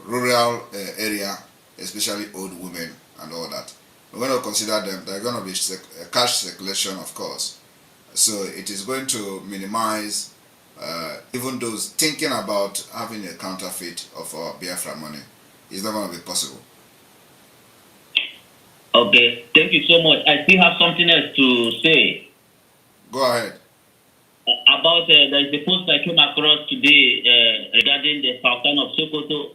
S1: rural area, especially old women and all that. We're going to consider them. They're going to be cash circulation, of course. So it is going to minimize even those thinking about having a counterfeit of our Biafra money. It's not going to be possible.
S3: Okay, thank you so much. I still have something else to say.
S1: Go ahead.
S3: About there is a post I came across today regarding the Sultan of Sokoto,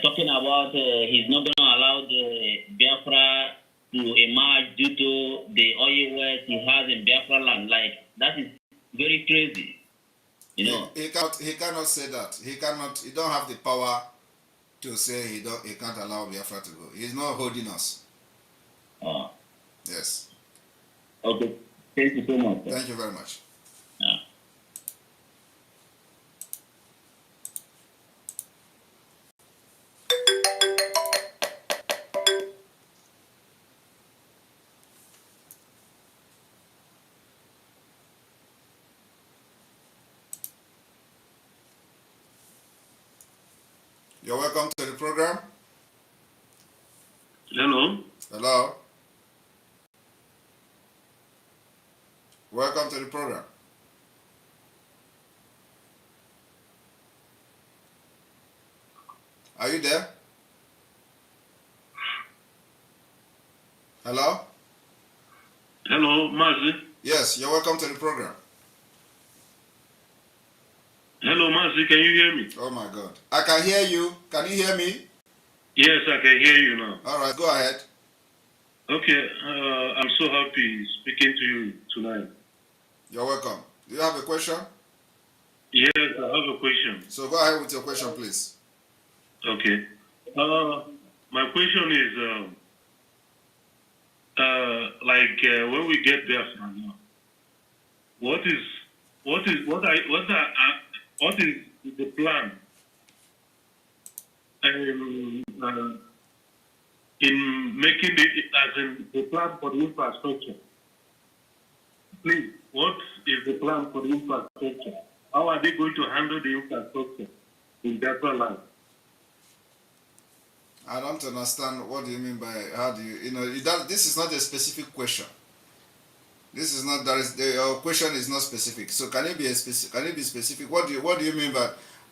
S3: talking about he's not going to allow the Biafra to emerge due to the oil wells he has in Biafra land. Like, that is very crazy, you know.
S1: He cannot say that. He don't have the power to say he can't allow Biafra to go. He's not holding us. Yes.
S3: Okay. Thank you so much. Sir.
S1: Thank you very much.
S3: Yeah.
S1: You're welcome to the program.
S5: Hello.
S1: Hello. Welcome to the program. Are you there? Hello?
S5: Hello, Mazi.
S1: Yes, you're welcome to the program.
S5: Hello, Mazi. Can you hear me?
S1: Oh my God. I can hear you. Can you hear me?
S5: Yes, I can hear you now.
S1: All right, go ahead.
S5: Okay, I'm so happy speaking to you tonight.
S1: You're welcome. Do you have a question?
S5: Yes, I have a question.
S1: So go ahead with your question, please.
S5: Okay. My question is, when we get there from now, what is the plan in making the plan for the infrastructure? Please, what is the plan for the infrastructure? How are they going to handle the infrastructure in Biafra land?
S1: I don't understand. What do you mean by how do you this is not a specific question. This is not your question is not specific. So can it be specific? What do you mean by,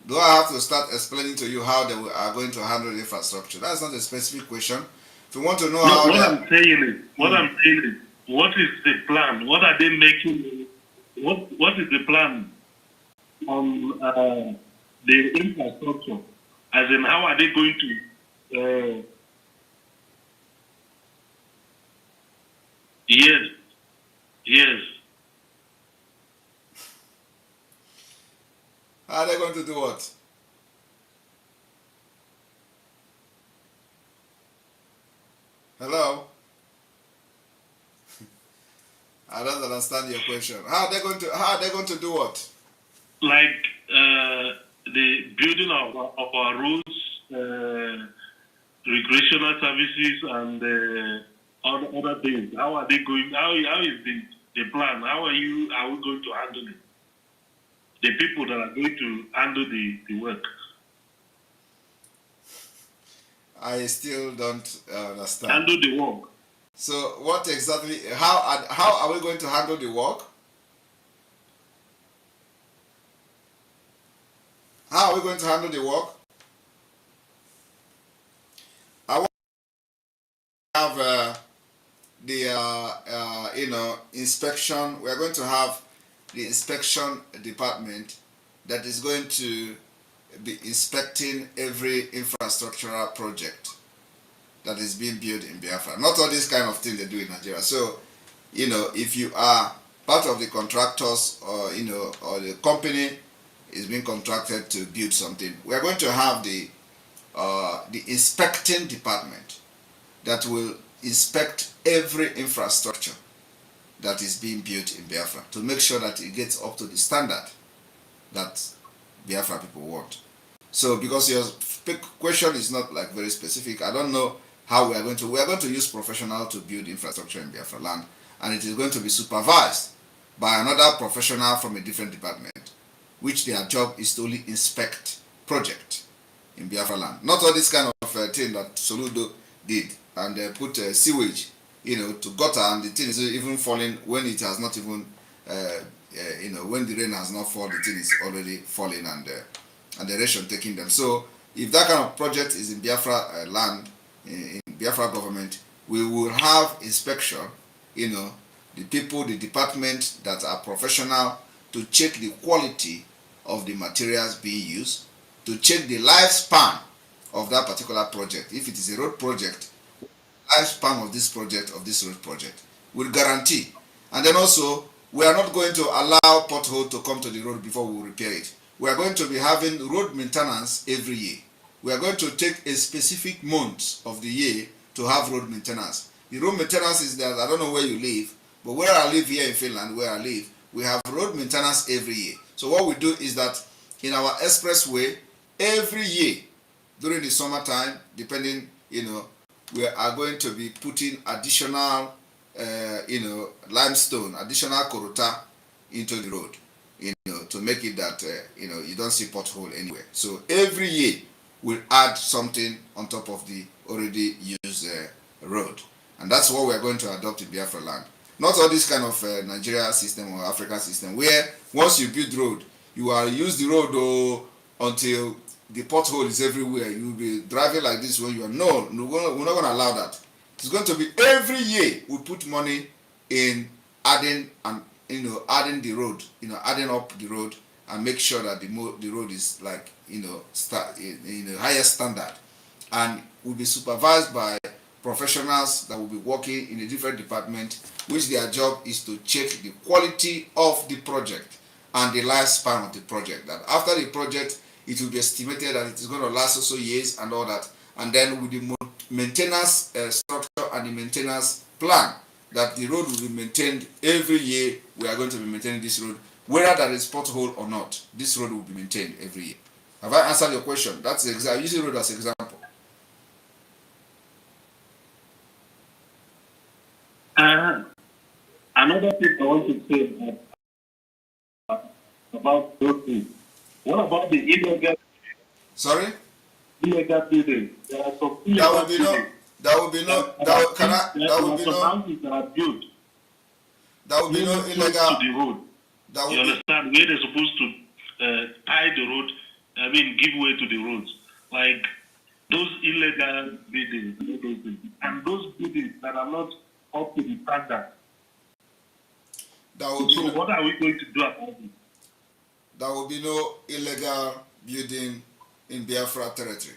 S1: do I have to start explaining to you how they are going to handle the infrastructure? That's not a specific question. If you want to know how
S5: what I'm saying is, what is the plan? What are they making? What is the plan on the infrastructure? As in, how are they going to? Yes.
S1: How are they going to do what? Hello? I don't understand your question. How are they going to do what?
S5: Like the building of our roads, recreational services, and other things. How are they going? How is the plan? How are we going to handle it? The people that are going to handle the work.
S1: I still don't understand.
S5: Handle the work.
S1: So what exactly? How are we going to handle the work? How are we going to handle the work? I want to have the inspection. We are going to have the inspection department that is going to be inspecting every infrastructural project that is being built in Biafra. Not all this kind of thing they do in Nigeria. So, if you are part of the contractors or the company is being contracted to build something, we are going to have the inspecting department that will inspect every infrastructure that is being built in Biafra to make sure that it gets up to the standard that Biafra people want. So because your question is not like very specific, I don't know how we are going to use professional to build infrastructure in Biafra land, and it is going to be supervised by another professional from a different department, which their job is to only inspect project in Biafra land. Not all this kind of thing that Soludo did, and they put sewage to gutter, and the thing is even falling when it has not even when the rain has not fallen, the thing is already falling, and the erosion taking them. So if that kind of project is in Biafra land, in Biafra government, we will have inspection, the people, the department that are professional to check the quality of the materials being used, to check the lifespan of that particular project. If it is a road project, lifespan of this road project, will guarantee. And then also, we are not going to allow pothole to come to the road before we repair it. We are going to be having road maintenance every year. We are going to take a specific month of the year to have road maintenance. The road maintenance is that, I don't know where you live, but where I live here in Finland, where I live, we have road maintenance every year. So what we do is that in our expressway, every year during the summertime, depending, we are going to be putting additional, limestone, additional korota into the road, to make it that, you don't see pothole anywhere. So every year we'll add something on top of the already used road. And that's what we're going to adopt in Biafra land. Not all this kind of Nigeria system or African system where once you build road, you will use the road until the pothole is everywhere. You'll be driving like this when you are. No, we're not going to allow that. It's going to be every year we put money in adding and adding the road, adding up the road and make sure that the road is like higher standard, and will be supervised by professionals that will be working in a different department, which their job is to check the quality of the project and the lifespan of the project. That after the project, it will be estimated that it is going to last also years and all that. And then with the maintenance structure and the maintenance plan, that the road will be maintained every year. We are going to be maintaining this road, whether there is pothole or not. This road will be maintained every year. Have I answered your question? That's exactly. Use the road as an example.
S5: Another thing I want to say about those things. What about the illegal?
S1: Sorry?
S5: Illegal buildings. There are some illegal buildings.
S1: There will be no. There will be no.
S5: Houses that are built.
S1: There will be no illegal.
S5: To the road. You understand? Where they're supposed to tie the road. I mean, give way to the roads. Like those illegal buildings, and those buildings that are not up to the standard. So what are we going to do about it?
S1: There will be no illegal building in Biafra territory.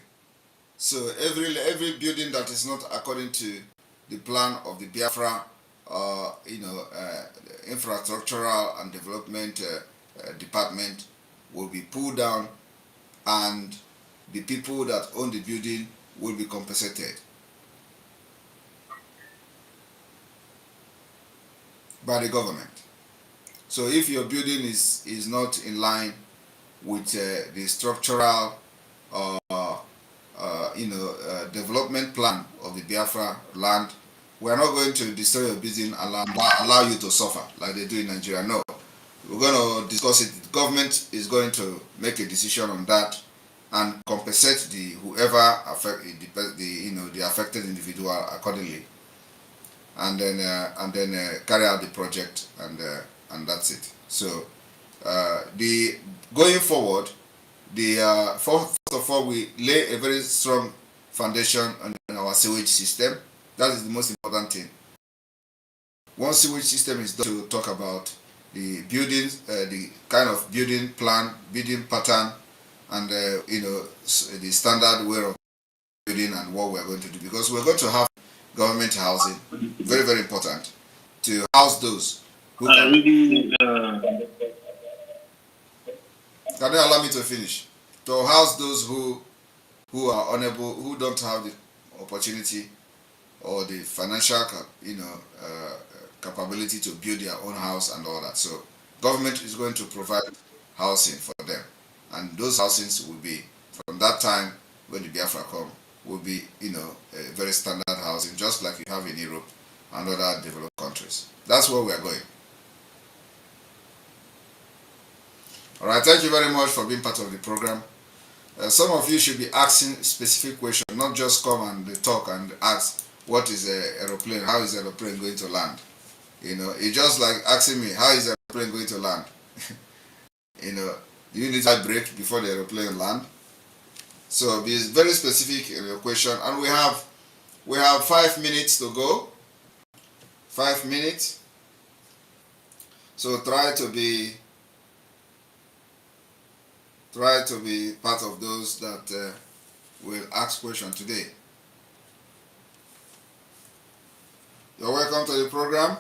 S1: So every building that is not according to the plan of the Biafra, infrastructural and development department will be pulled down, and the people that own the building will be compensated by the government. So if your building is not in line with the structural development plan of the Biafra land, we are not going to destroy your building and allow you to suffer like they do in Nigeria. No, we're going to discuss it. The government is going to make a decision on that and compensate whoever the affected individual accordingly, and then carry out the project, and that's it. So going forward, first of all, we lay a very strong foundation on our sewage system. That is the most important thing. Once sewage system is done, to talk about the buildings, the kind of building plan, building pattern, and the standard way of building and what we are going to do, because we're going to have government housing, very, very important, to house those who can you allow me to finish? To house those who are unable, who don't have the opportunity or the financial capability to build their own house and all that. So government is going to provide housing for them, and those housings will be, from that time when the Biafra come, will be a very standard housing, just like you have in Europe and other developed countries. That's where we are going. All right, thank you very much for being part of the program. Some of you should be asking specific questions, not just come and talk and ask, what is an aeroplane? How is an aeroplane going to land? It's just like asking me, how is an aeroplane going to land? Do you need a break before the aeroplane land? So be very specific in your question, and we have We have 5 minutes to go. 5 minutes. So try to be part of those that will ask questions today. You're welcome to the program.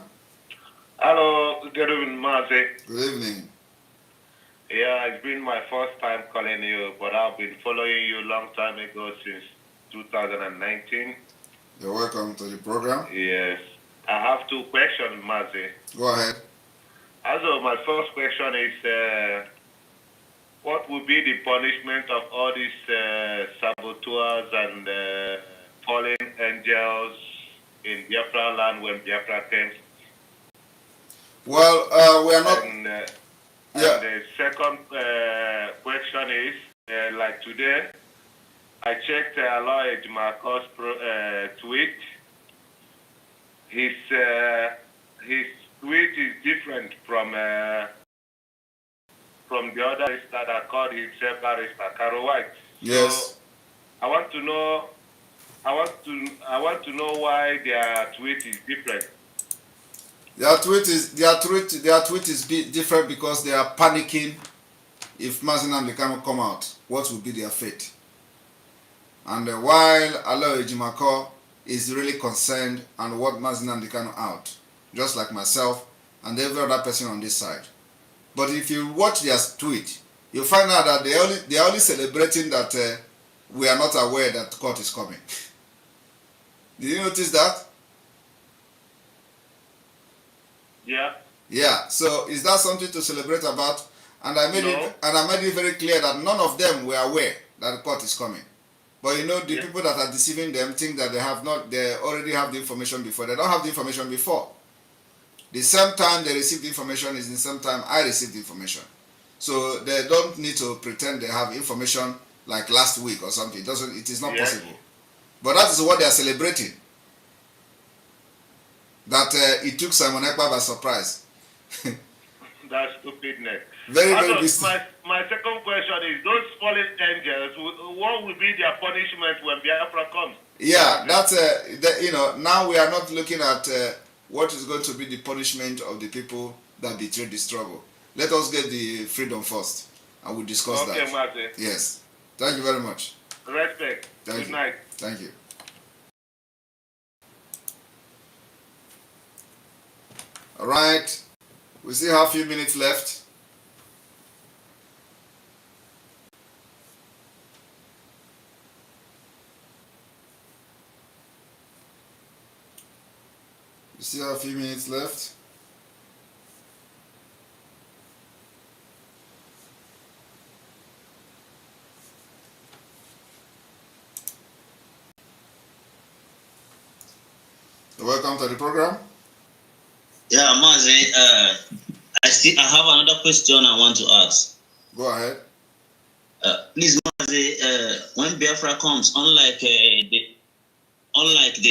S7: Hello, good evening, Mazi.
S1: Good evening.
S7: Yeah, it's been my first time calling you, but I've been following you a long time ago since 2019.
S1: You're welcome to the program.
S7: Yes. I have two questions, Mazi.
S1: Go ahead.
S7: Also, my first question is, what would be the punishment of all these saboteurs and fallen angels in Biafra land when Biafra came?
S1: Well, we are not...
S7: And the second question is, like today, I checked Lloyd Marcos' tweet. His tweet is different from the other barrister that called himself Barrister Caro White.
S1: Yes.
S7: So I want to know why their tweet is different.
S1: Their tweet is different because they are panicking. If Mazi Nnamdi Kanu come out, what will be their fate? And while Aloy Ejimako is really concerned and what Mazi Nnamdi Kanu out, just like myself and every other person on this side. But if you watch their tweet, you'll find out that they are only celebrating that we are not aware that court is coming. Did you notice that?
S7: Yeah.
S1: Yeah. So is that something to celebrate about? And I made it very clear that none of them were aware that the court is coming. But you know, the people that are deceiving them think that they already have the information before. They don't have the information before. The same time they received the information is the same time I received the information. So they don't need to pretend they have information like last week or something. It is not possible. But that is what they are celebrating. That it took Simon Ekpa by surprise.
S7: That's stupidness.
S1: Very
S7: also,
S1: busy.
S7: my second question is, those fallen angels, what will be their punishment when Biafra comes?
S1: Yeah, that's now we are not looking at what is going to be the punishment of the people that betrayed the struggle. Let us get the freedom first, and we'll discuss that.
S7: Okay, Mazi.
S1: Yes. Thank you very much.
S7: Respect. Good night.
S1: Thank you. All right. We still have a few minutes left. We still have a few minutes left. Welcome to the program.
S8: Yeah, Mazi, I have another question I want to ask.
S1: Go ahead.
S8: Please, Mazi, when Biafra comes, unlike the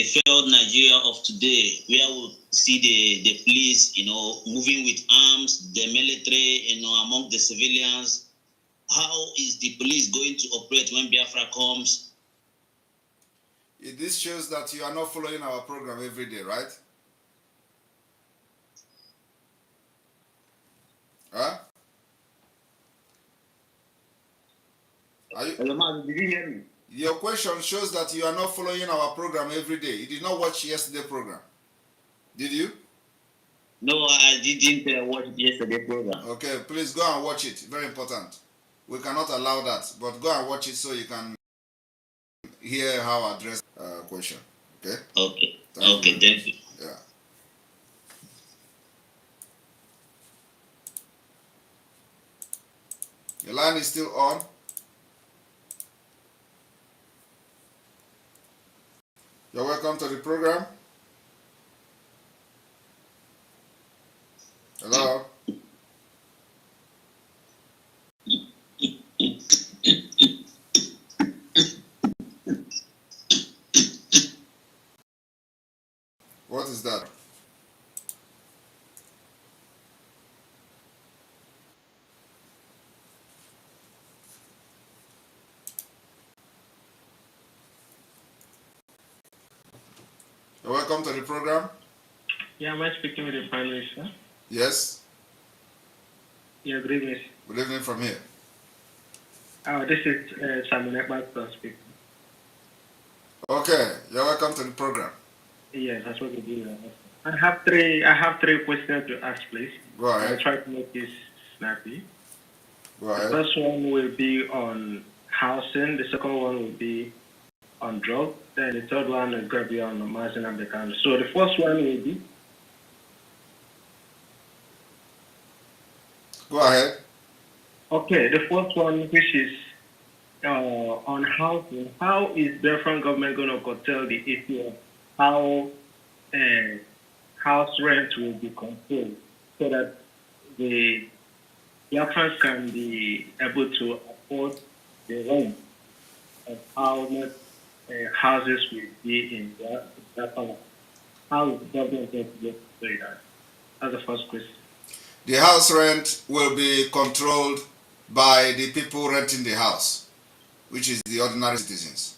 S8: failed Nigeria of today, where we see the police, moving with arms, the military, among the civilians, how is the police going to operate when Biafra comes?
S1: This shows that you are not following our program every day, right? Huh?
S8: Hello, Mazi, did you hear me?
S1: Your question shows that you are not following our program every day. You did not watch yesterday's program. Did you?
S8: No, I didn't watch yesterday's program.
S1: Okay, please go and watch it. Very important. We cannot allow that, but go and watch it so you can hear how I address question. Okay?
S8: Okay.
S1: Thank
S8: Thank you.
S1: Yeah. Your line is still on. You're welcome to the program. Hello? What is that? You're welcome to the program.
S9: Yeah, am I speaking with the Prime Minister?
S1: Yes.
S9: Yeah, good evening.
S1: Good evening from here.
S9: This is Simon Ekbat speaking.
S1: Okay, you're welcome to the program.
S9: Yes, that's what we do. I have three questions to ask, please.
S1: Go ahead.
S9: I'll try to make this snappy.
S1: Go ahead.
S9: The first one will be on housing. The second one will be on drug. Then the third one is going to be on Mazi Nnamdi Kanu. So the first one will be.
S1: Go ahead.
S9: Okay, the first one, which is on housing. How is the Biafran government going to curtail the issue of how house rent will be controlled so that the Biafrans can be able to afford the rent of how much houses will be in Biafra? How is the government going to do that? That's the first question.
S1: The house rent will be controlled by the people renting the house, which is the ordinary citizens.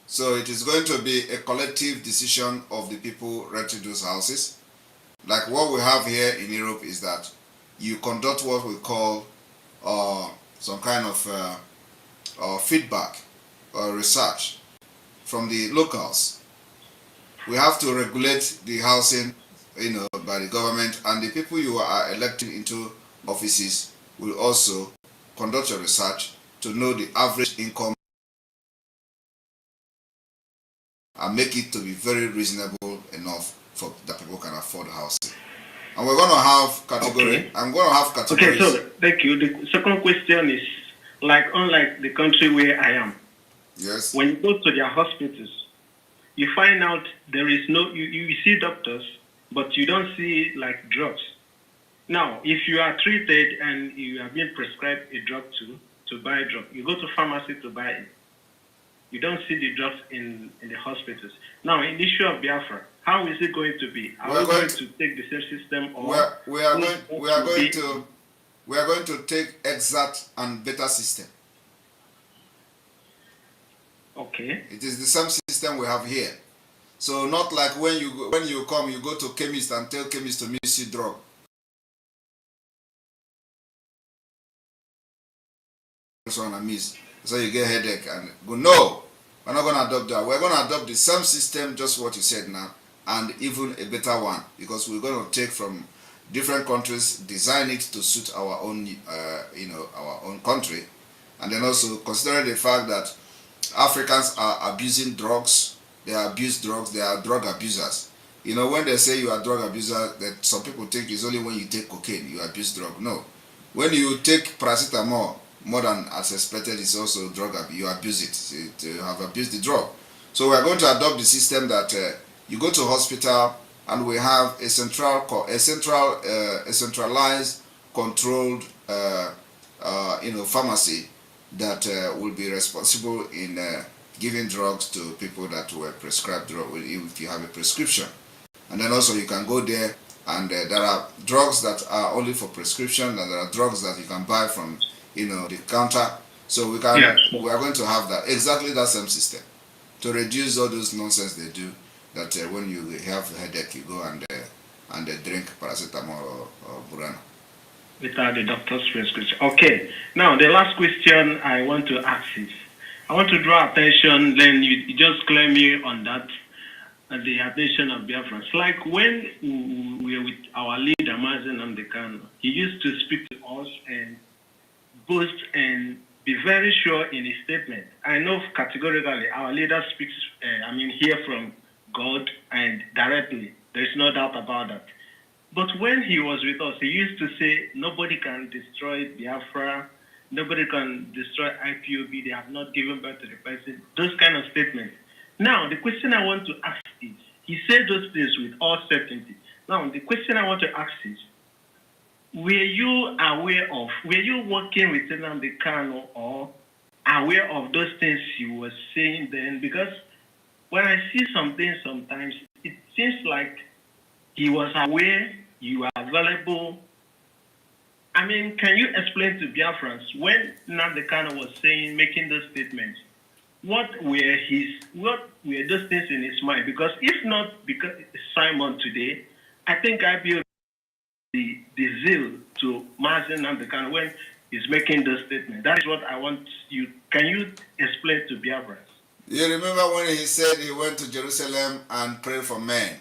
S1: So it is going to be a collective decision of the people renting those houses. Like what we have here in Europe is that you conduct what we call some kind of feedback or research from the locals. We have to regulate the housing, by the government, and the people you are electing into offices will also conduct your research to know the average income and make it to be very reasonable enough for that people can afford housing. And we're going to have category.
S9: Okay.
S1: I'm going to have categories.
S9: Okay, so thank you. The second question is, unlike the country where I am,
S1: yes,
S9: when you go to their hospitals, you find out there is no, you see doctors, but you don't see drugs. Now, if you are treated and you are being prescribed a drug to buy a drug, you go to pharmacy to buy it. You don't see the drugs in the hospitals. Now, in the issue of Biafra, how is it going to be? Are we going to take the same system, or
S1: we are going to take exact and better system.
S9: Okay.
S1: It is the same system we have here. So not like when you come, you go to chemist and tell chemist to mix you drug. So you get headache and go, no, we're not going to adopt that. We're going to adopt the same system, just what you said now, and even a better one, because we're going to take from different countries, design it to suit our own, our own country, and then also considering the fact that Africans are abusing drugs. They abuse drugs. They are drug abusers. When they say you are a drug abuser, that some people think it's only when you take cocaine you abuse drug. No, when you take paracetamol more than as expected, it's also drug abuse. You abuse it. You have abused the drug. So we are going to adopt the system that you go to hospital and we have a centralized, controlled, pharmacy that will be responsible in giving drugs to people that were prescribed drug if you have a prescription. And then also you can go there and there are drugs that are only for prescription, and there are drugs that you can buy from the counter. So we are going to have that exactly that same system to reduce all those nonsense they do, that when you have a headache you go and drink paracetamol or burana
S9: without the doctor's prescription. Okay. Now, the last question I want to ask is, I want to draw attention, then you just claim me on that, the attention of Biafrans. Like when we were with our leader, Mazi Nnamdi Kanu, he used to speak to us and boast and be very sure in his statement. I know categorically our leader speaks, hear from God and directly. There is no doubt about that. But when he was with us, he used to say, nobody can destroy Biafra, nobody can destroy IPOB, they have not given birth to the person, those kind of statements. Now, the question I want to ask is, he said those things with all certainty. Now, the question I want to ask is, were you working with Nnamdi Kanu or aware of those things he was saying then? Because when I see some things sometimes, it seems like he was aware, you are available. Can you explain to Biafrans when Nnamdi Kanu was making those statements? what were those things in his mind? Because if not because Simon today, I think IPO the zeal to Mazi Nnamdi Kanu when he's making those statements. That is what I want you. Can you explain to Biafrans?
S1: You remember when he said he went to Jerusalem and prayed for men?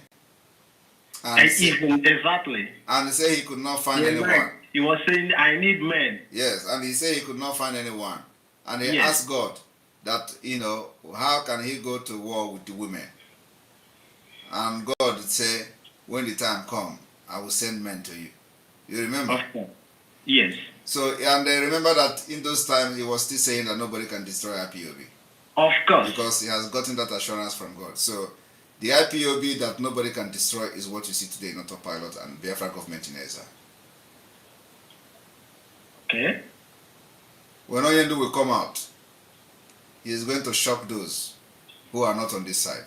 S1: And
S9: Exactly.
S1: And he said he could not find anyone.
S9: Right. He was saying, I need men.
S1: Yes, and he said he could not find anyone. And he asked God that, how can he go to war with the women? And God said, when the time comes, I will send men to you. You remember?
S9: Okay. Yes.
S1: So, and I remember that in those times, he was still saying that nobody can destroy IPOB.
S9: Of course.
S1: Because he has gotten that assurance from God. So, the IPOB that nobody can destroy is what you see today in Autopilot and Biafra government in Ezra.
S9: Okay.
S1: When Oyendu will come out, he is going to shock those who are not on this side.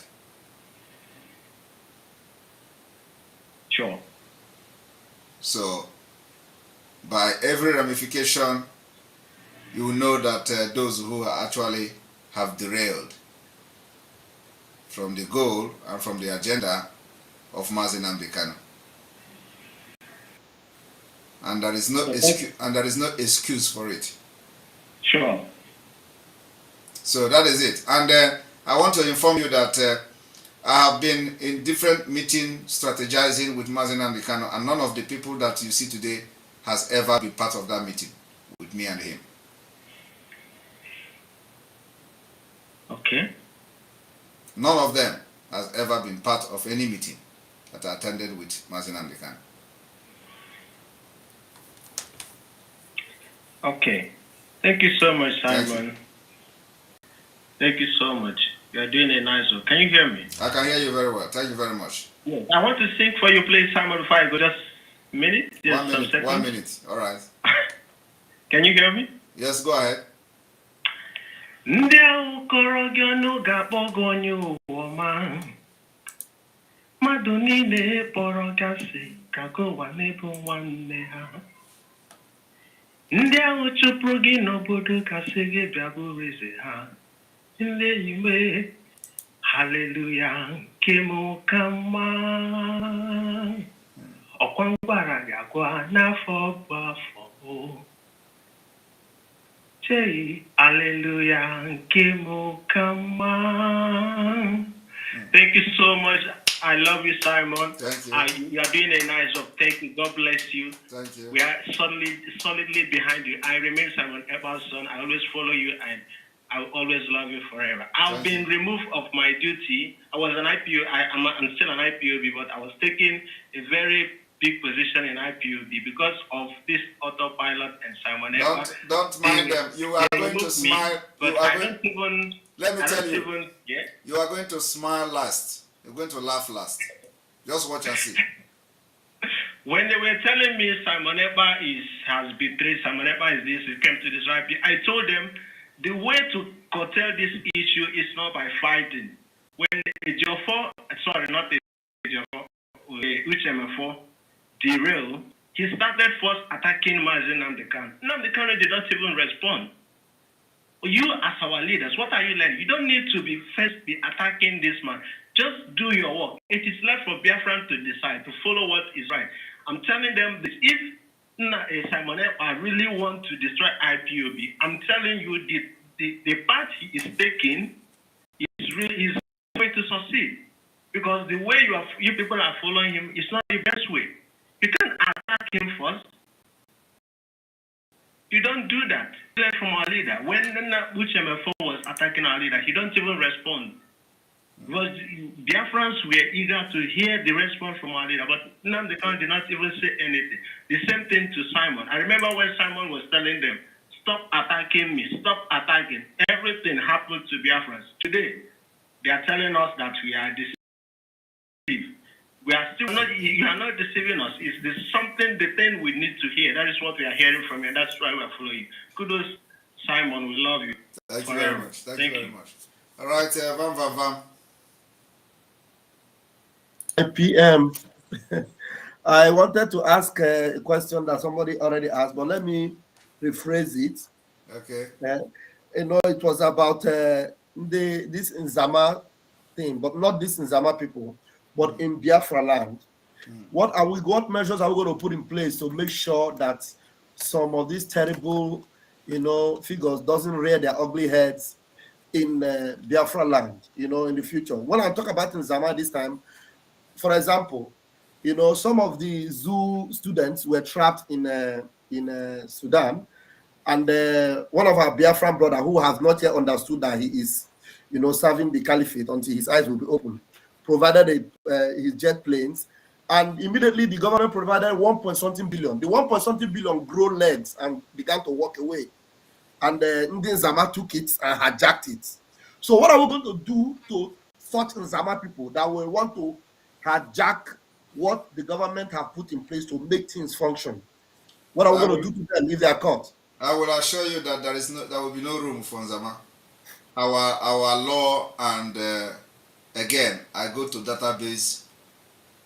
S9: Sure.
S1: So, by every ramification, you will know that those who actually have derailed from the goal and from the agenda of Mazi Nnamdi Kanu. And there is no excuse for it.
S9: Sure.
S1: So that is it. And I want to inform you that I have been in different meetings strategizing with Mazi Nnamdi Kanu, and none of the people that you see today has ever been part of that meeting with me and him.
S9: Okay.
S1: None of them has ever been part of any meeting that I attended with Mazi Nnamdi Kanu.
S9: Okay. Thank you so much, Simon. Thank you so much. You are doing a nice job. Can you hear me?
S1: I can hear you very well. Thank you very much.
S9: Yes. I want to sing for you, please, Simon, before I go. Just a minute? Just
S1: 1 minute.
S9: some seconds.
S1: 1 minute. All right.
S9: Can you hear me?
S1: Yes, go ahead.
S9: Ndị ahụ kọrọ gị ọnụ ga-akpọ gị onye ụwa mmadụ niile kpọrọ gị asị ka gị ụwa n'ebe nwanne ha. Ndị ahụ chụpụrụ gị n'obodo kasị gị bịa bụrụ eze ha. Ndị ime haleluya nke m ka mma. Ọkwa ngwara gị agwa n'afọ bụ afọ. Hallelujah. Thank you so much. I love you, Simon.
S1: Thank you.
S9: You are doing a nice job. Thank you. God bless you.
S1: Thank you.
S9: We are solidly behind you. I remain Simon Eber's son. I always follow you and I will always love you forever. I've been removed of my duty. I was an IPO. I'm still an IPOB, but I was taking a very big position in IPOB because of this autopilot and Simon Eber.
S1: Don't mind them. You are going to smile.
S9: But I don't even.
S1: Let me tell you. You are going to smile last. You're going to laugh last. Just watch and see.
S9: When they were telling me Simon Eber has betrayed, Simon Eber is this, it came to this right, I told them the way to curtail this issue is not by fighting. When HMF4 derailed, he started first attacking Mazi Nnamdi Kanu. Nnamdi Kanu did not even respond. You as our leaders, what are you learning? You don't need to be attacking this man. Just do your work. It is left for Biafran to decide, to follow what is right. I'm telling them this. If Simon Eber really want to destroy IPOB, I'm telling you the path he is taking is going to succeed. Because the way you people are following him is not the best way. You can't attack him first. You don't do that. Learn from our leader. When HMF4 was attacking our leader, he don't even respond. Because Biafrans were eager to hear the response from our leader, but Nnamdi Kanu did not even say anything. The same thing to Simon. I remember when Simon was telling them, stop attacking me, stop attacking. Everything happened to Biafrans. Today, they are telling us that we are deceived. We are still not, you are not deceiving us. It's the thing we need to hear. That is what we are hearing from you. That's why we are following you. Kudos, Simon. We love you.
S1: Thank you very much. Thank you very much. All right, Vam.
S10: PM. I wanted to ask a question that somebody already asked, but let me rephrase it.
S1: Okay.
S10: It was about this Nzama thing, but not this Nzama people, but in Biafra land. What measures are we going to put in place to make sure that some of these terrible, figures doesn't rear their ugly heads in Biafra land, in the future? When I talk about Nzama this time, for example, some of the zoo students were trapped in Sudan, and one of our Biafran brother who has not yet understood that he is, serving the caliphate until his eyes will be open, provided his jet planes, and immediately the government provided 1 point something billion. The 1 point something billion grew legs and began to walk away, and Ndi Nzama took it and hijacked it. So what are we going to do to such Nzama people that will want to hijack what the government have put in place to make things function? What are we going to do to them if they are caught?
S1: I will assure you that there will be no room for Nzama. Our law, and again, I go to database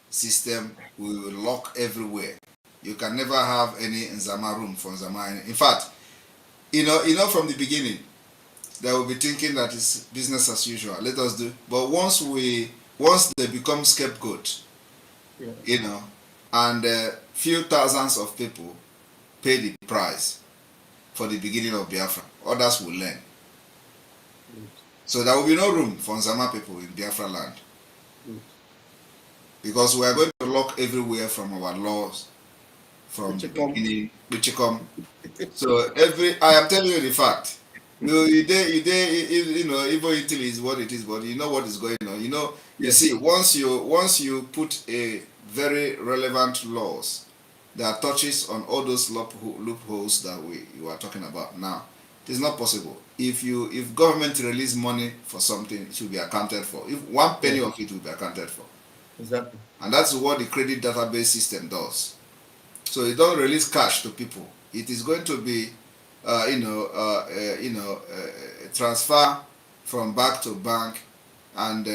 S1: system, we will lock everywhere. You can never have any Nzama room for Nzama. In fact, from the beginning, they will be thinking that it's business as usual. Let us do. But once they become scapegoat, and few thousands of people pay the price for the beginning of Biafra, others will learn. So there will be no room for Nzama people in Biafra land. Because we are going to lock everywhere from our laws from the beginning. So I am telling you the fact. Even Italy is what it is, but you know what is going on. You see, once you put a very relevant laws that touches on all those loopholes that you are talking about now, it is not possible. If government release money for something, it should be accounted for. If 1 penny of it will be accounted for.
S10: Exactly.
S1: And that's what the credit database system does. So you don't release cash to people. It is going to be, transfer from bank to bank, and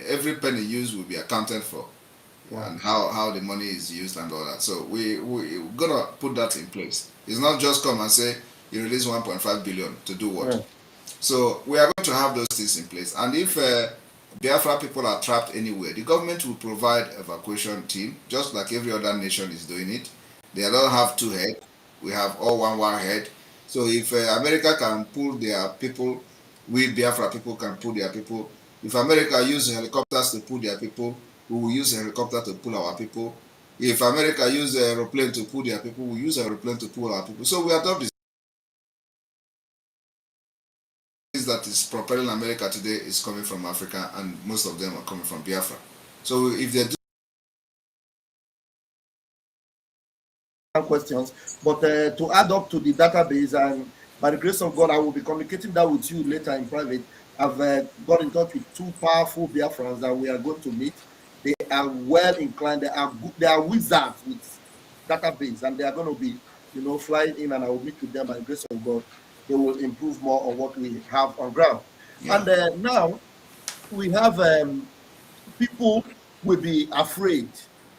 S1: every penny used will be accounted for, and how the money is used and all that. So we're gonna put that in place. It's not just come and say you release 1.5 billion to do what.
S10: Yeah.
S1: So we are going to have those things in place. And if Biafra people are trapped anywhere, the government will provide evacuation team, just like every other nation is doing it. They don't have two heads. We have all one head. So if America can pull their people, we Biafra people can pull their people. If America uses helicopters to pull their people, we will use a helicopter to pull our people. If America uses an aeroplane to pull their people, we use an aeroplane to pull our people. So we adopt this. That is propelling America today is coming from Africa, and most of them are coming from Biafra. So if they do
S10: questions, but to add up to the database, and by the grace of God, I will be communicating that with you later in private. I've got in touch with 2 powerful Biafrans that we are going to meet. They are well inclined. They are wizards with database, and they are going to be, flying in, and I will meet with them by the grace of God. They will improve more on what we have on ground. Yeah. And now we have people will be afraid,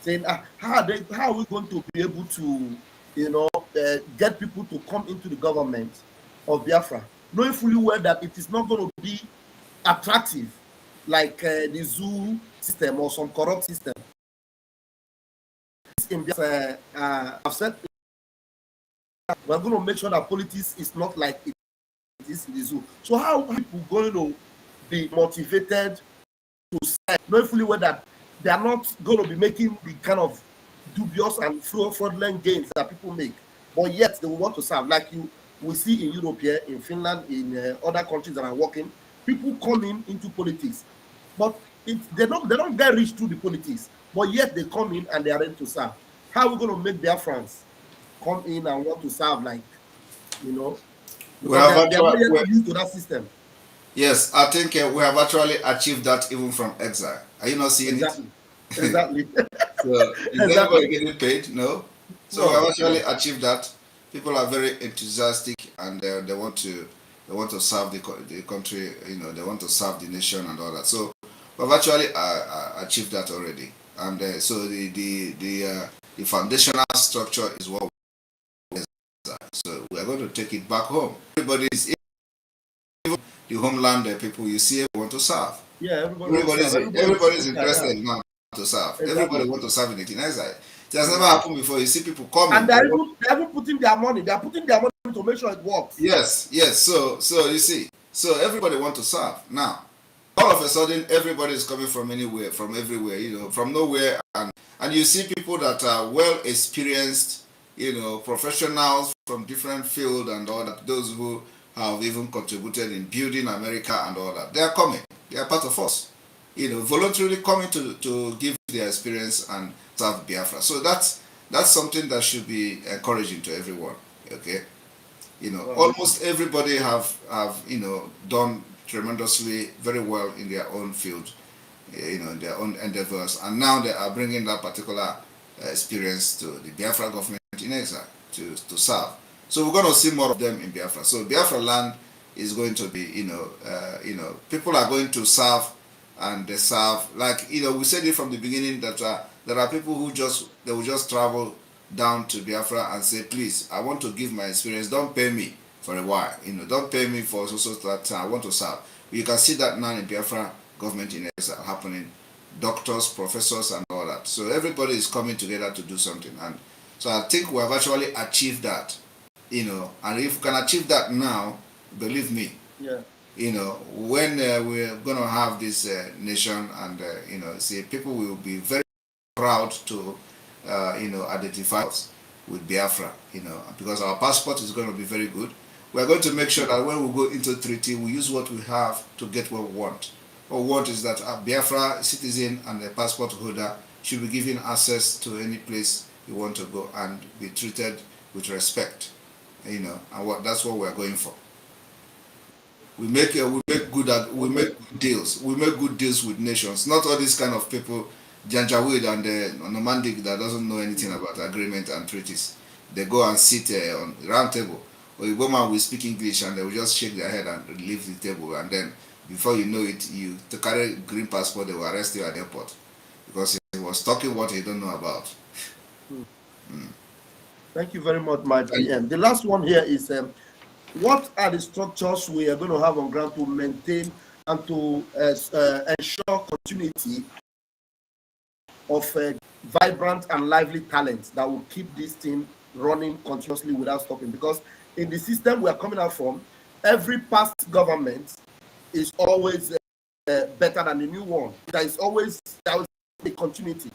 S10: saying, how are we going to be able to, get people to come into the government of Biafra, knowing fully well that it is not going to be attractive like the zoo system or some corrupt system. In Biafra, I've said we're going to make sure that politics is not like it is in the zoo. So how are people going to be motivated to serve, knowing fully well that they are not going to be making the kind of dubious and fraudulent gains that people make, but yet they will want to serve? Like we see in Europe here, in Finland, in other countries that are working, people coming into politics, but they don't get rich through the politics, but yet they come in and they are ready to serve. How are we going to make their friends come in and want to serve, like, because they are not yet used to that system?
S1: Yes, I think we have actually achieved that even from exile. Are you not seeing
S10: it?
S1: Exactly. So is anybody getting paid? No. So we have actually achieved that. People are very enthusiastic, and they want to serve the country. They want to serve the nation and all that. So we've actually achieved that already. And so the foundational structure is what we are. So we are going to take it back home. Everybody is. the homeland people, you see everyone want to serve.
S10: Yeah, everybody's
S1: interested now to serve.
S10: Exactly.
S1: Everybody want to serve in the exile. It has never happened before. You see people coming.
S10: And they're even putting their money. They're putting their money to make sure it works.
S1: Yes. So you see, so everybody want to serve. Now, all of a sudden, everybody is coming from anywhere, from everywhere, from nowhere, and you see people that are well experienced, professionals from different fields and all that. Those who have even contributed in building America and all that. They are coming. They are part of us. Voluntarily coming to give their experience and serve Biafra. So that's something that should be encouraging to everyone. Okay, almost everybody have done tremendously very well in their own field, in their own endeavors, and now they are bringing that particular experience to the Biafra government in exile to serve. So we're going to see more of them in Biafra. So Biafra land is going to be, people are going to serve, and they serve, like, we said it from the beginning that there are people who they will just travel down to Biafra and say, please, I want to give my experience, don't pay me for a while, don't pay me for so that I want to serve. You can see that now in Biafra government in exile happening, doctors, professors, and all that. So everybody is coming together to do something, and so I think we have actually achieved that, and if we can achieve that now, believe me, when we're going to have this nation, and see, people will be very proud to identify us with Biafra, because our passport is going to be very good. We're going to make sure that when we go into treaty, we use what we have to get what we want. What we want is that a Biafra citizen and a passport holder should be given access to any place you want to go and be treated with respect, and that's what we're going for. We make good deals. We make good deals with nations, not all these kind of people, Janjaweed and Nomandic, that doesn't know anything about agreement and treaties. They go and sit on the round table, or you go man will speak English and they will just shake their head and leave the table, and then before you know it, to carry green passport, they will arrest you at the airport because he was talking what he don't know about.
S10: Thank you very much, my PM. The last one here is, what are the structures we are going to have on ground to maintain and to ensure continuity of vibrant and lively talent that will keep this thing running continuously without stopping? Because in the system we are coming out from, every past government is always better than the new one. There is always a continuity.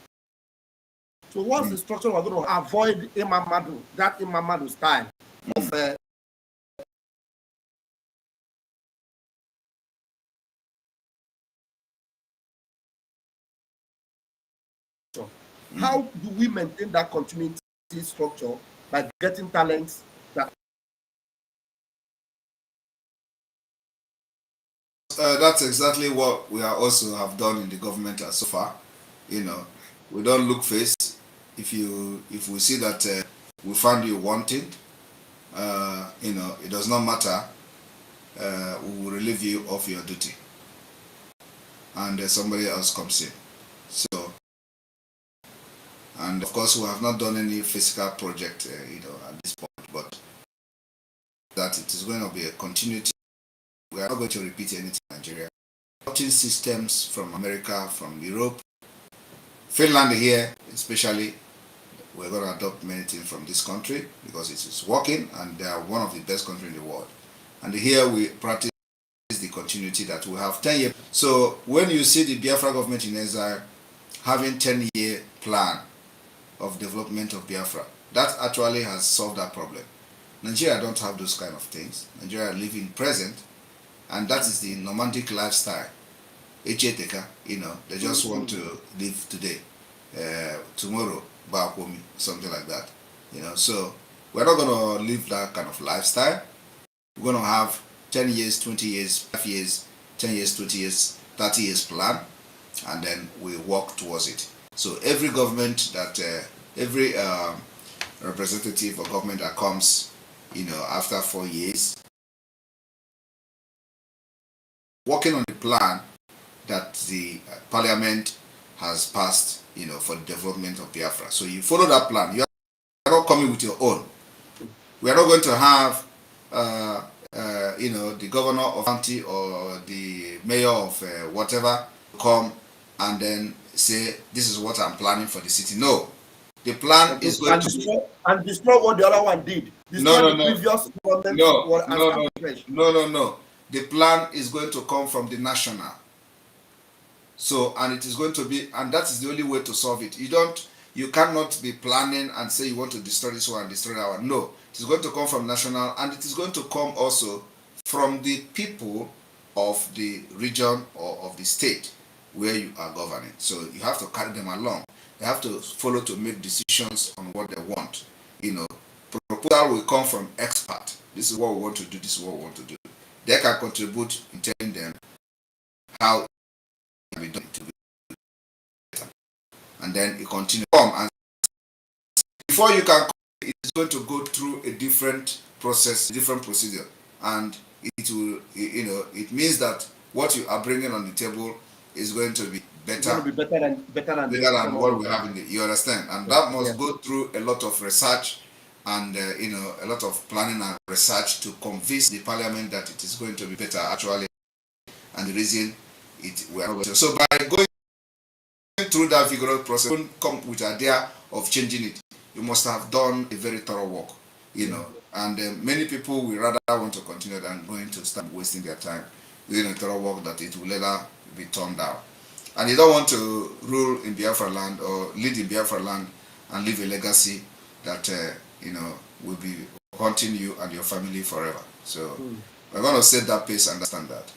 S10: So what's the structure we're going to avoid that Imamadu style of how do we maintain that continuity structure by getting talents that
S1: that's exactly what we are also have done in the government so far. We don't look face. If we see that we found you wanting, it does not matter. We will relieve you of your duty, and somebody else comes in. So, and of course, we have not done any physical project, at this point, but that it is going to be a continuity. We are not going to repeat anything in Nigeria. Adopting systems from America, from Europe, Finland here, especially, we're going to adopt many things from this country because it is working, and they are one of the best countries in the world. And here we practice the continuity that we have 10 years. So when you see the Biafra government in exile having 10-year plan of development of Biafra, that actually has solved that problem. Nigeria don't have those kind of things. Nigeria live in present, and that is the nomadic lifestyle. They just want to live today, tomorrow, something like that. So we're not going to live that kind of lifestyle. We're going to have 10 years, 20 years, 5 years, 10 years, 20 years, 30 years plan, and then we work towards it. So every government that, every representative or government that comes, after 4 years, working on the plan that the parliament has passed, for the development of Biafra. So you follow that plan. You are not coming with your own. We are not going to have the governor of county or the mayor of whatever come and then say, this is what I'm planning for the city. No. The plan is going to be...
S10: And destroy what the other one did. Destroy the previous government.
S1: No. The plan is going to come from the national. So, and it is going to be, and that is the only way to solve it. You cannot be planning and say you want to destroy this one and destroy that one. No, it is going to come from national, and it is going to come also from the people of the region or of the state where you are governing. So you have to carry them along. They have to follow to make decisions on what they want. Proposal will come from expert. This is what we want to do. This is what we want to do. They can contribute in telling them how it can be done to be better. And then it continues. And before you can, it's going to go through a different process, different procedure, and it will, it means that what you are bringing on the table is going to be better.
S10: It's going to be better than
S1: what we have in the. You understand? And that must go through a lot of research and a lot of planning and research to convince the parliament that it is going to be better actually, and the reason we are. So by going through that vigorous process, you don't come with an idea of changing it. You must have done a very thorough work, and many people will rather want to continue than going to start wasting their time doing a thorough work that it will later be turned down. And you don't want to rule in Biafra land or lead in Biafra land and leave a legacy that will be haunting you and your family forever. So we're going to set that pace and understand that.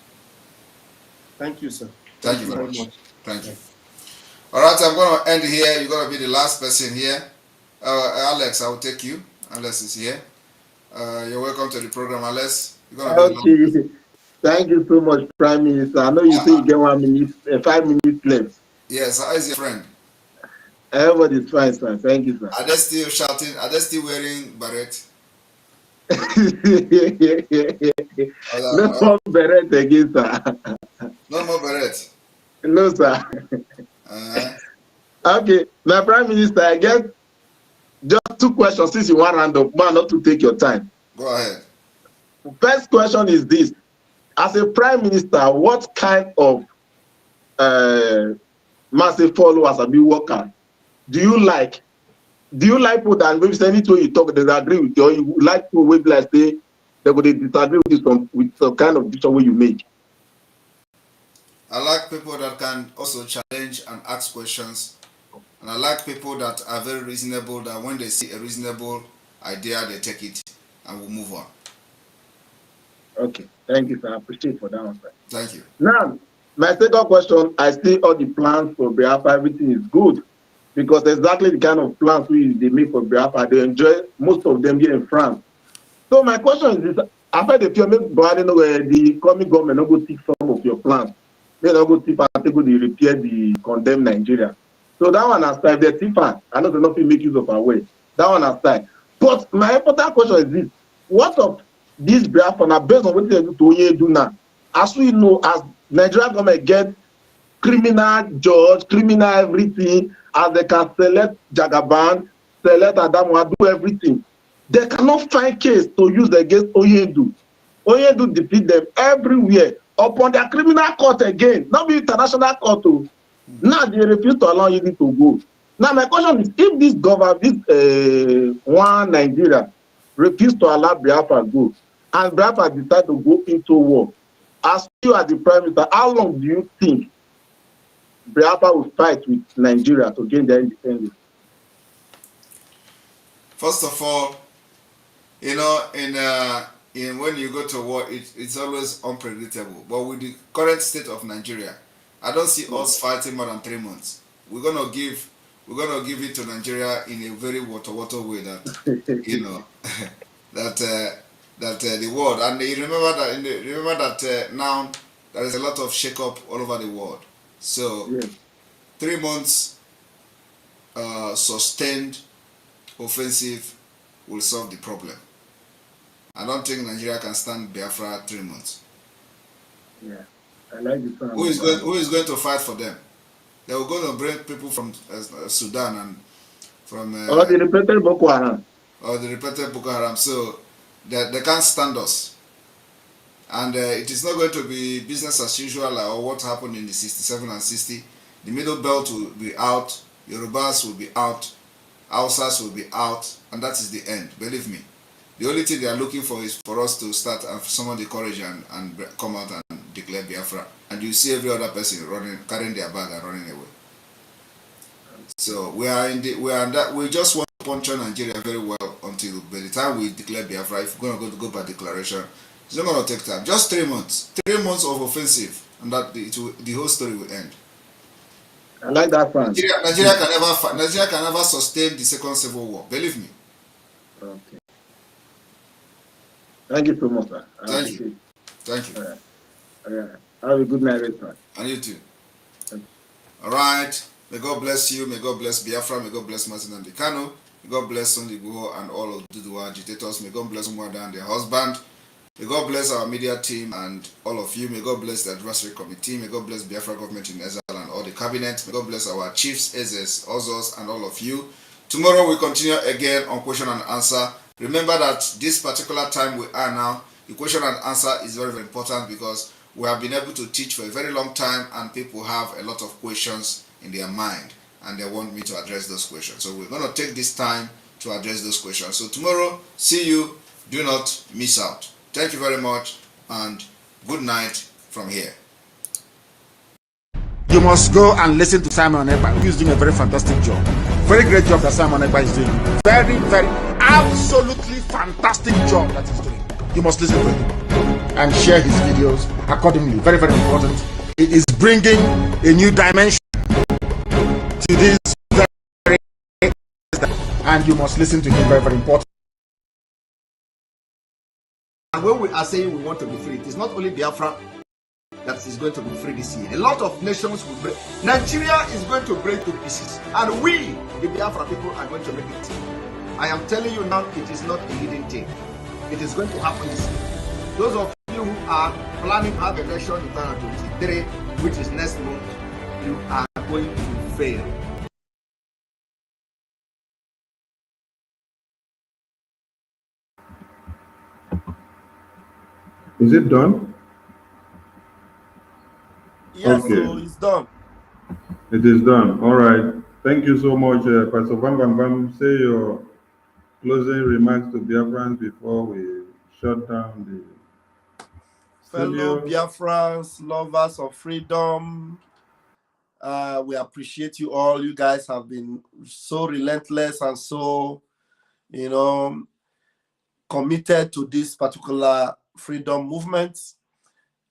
S10: Thank you, sir.
S1: Thank you very much. Thank you. All right, I'm going to end here. You're going to be the last person here. Alex, I will take you. Alex is here. You're welcome to the program, Alex. You're going to be the last.
S11: Thank you so much, Prime Minister. I know you say you get 1 minute, 5 minutes left.
S1: Yes, how is your friend?
S11: Everybody's fine, sir. Thank you, sir.
S1: Are they still shouting? Are they still wearing beret?
S11: No more beret again, sir.
S1: No more beret?
S11: No, sir. Okay, my Prime Minister, I guess just 2 questions since you want to round up, but not to take your time.
S1: Go ahead.
S11: First question is this. As a Prime Minister, what kind of massive followers and workers do you like? Do you like people that maybe anything you talk, they agree with you, or you like people who like say they would disagree with some kind of decision you make?
S1: I like people that can also challenge and ask questions. And I like people that are very reasonable, that when they see a reasonable idea, they take it and will move on.
S11: Okay, thank you, sir. I appreciate for that one, sir.
S1: Thank you.
S11: Now, my second question, I see all the plans for Biafra, everything is good. Because exactly the kind of plans they make for Biafra, they enjoy most of them here in France. So my question is this, after the few the coming government not go take some of your plans. They not go take and go to repair the condemned Nigeria. So that one aside, they're TIFA. I know they're not make use of our way. That one aside. But my important question is this, what of this Biafra now based on what they do now? As we know, as Nigeria government get criminal judge, criminal everything, as they can select Jagaban, select Adamwa, do everything. They cannot find case to use against Oyedu. Oyedu defeat them everywhere upon their criminal court again, not be international court. Now they refuse to allow you to go. Now my question is, if this government, this one Nigeria, refuse to allow Biafra go, and Biafra decide to go into war, as you as the Prime Minister, how long do you think Biafra will fight with Nigeria to gain their independence?
S1: First of all, in when you go to war, it's always unpredictable. But with the current state of Nigeria, I don't see us fighting more than 3 months. We're gonna give it to Nigeria in a very water way that that the world, and you remember that now there is a lot of shake-up all over the world. So 3 months sustained offensive will solve the problem. I don't think Nigeria can stand Biafra 3 months.
S11: Yeah, I like the sound.
S1: Who is going to fight for them? They were going to bring people from Sudan and from
S11: or the repeated Boko Haram.
S1: So they can't stand us. And it is not going to be business as usual or what happened in the 67 and 60. The middle belt will be out, Yorubas will be out, Hausas will be out, and that is the end, believe me. The only thing they are looking for is for us to start and summon the courage and come out and declare Biafra. And you see every other person running, carrying their bag and running away. So we just want to puncture Nigeria very well until by the time we declare Biafra. If we're going to go by declaration, it's not going to take time. Just 3 months. 3 months of offensive, and that the whole story will end.
S11: I like that, France.
S1: Nigeria can never sustain the second civil war. Believe me.
S11: Okay. Thank you so much, sir.
S1: Thank you. Thank you.
S11: All right. Have a good night, sir.
S1: And you too. All right. May God bless you. May God bless Biafra. May God bless Mazi Nnamdi Kanu. May God bless Sunday Igboho and all of Duduwa agitators. May God bless Mother and their husband. May God bless our media team and all of you. May God bless the advisory committee. May God bless Biafra government in exile and all the cabinet. May God bless our chiefs, Ezes, Ozos, and all of you. Tomorrow we continue again on question and answer. Remember that this particular time we are now, the question and answer is very, very important because we have been able to teach for a very long time and people have a lot of questions in their mind and they want me to address those questions. So we're going to take this time to address those questions. So tomorrow, see you. Do not miss out. Thank you very much and good night from here.
S12: You must go and listen to Simon Ekpa, who is doing a very fantastic job. Very great job that Simon Ekpa is doing. Very, very, absolutely fantastic job that he's doing. You must listen to him and share his videos accordingly. Very, very important. It is bringing a new dimension to this very, and you must listen to him. Very, very important.
S13: And when we are saying we want to be free, it is not only Biafra that is going to be free this year. A lot of nations will break. Nigeria is going to break to pieces. And we, the Biafra people, are going to make it. I am telling you now, it is not a hidden thing. It is going to happen this year. Those of you who are planning to have election in 2023, which is next month, you are going to fail.
S14: Is it done?
S10: Yes,
S14: okay.
S10: So it's done.
S14: It is done. All right. Thank you so much, Pastor Bam Bam Bam. Say your closing remarks to Biafrans before we shut down the
S10: Fellow
S14: studio.
S10: Biafrans, lovers of freedom, we appreciate you all. You guys have been so relentless and so, committed to this particular freedom movement.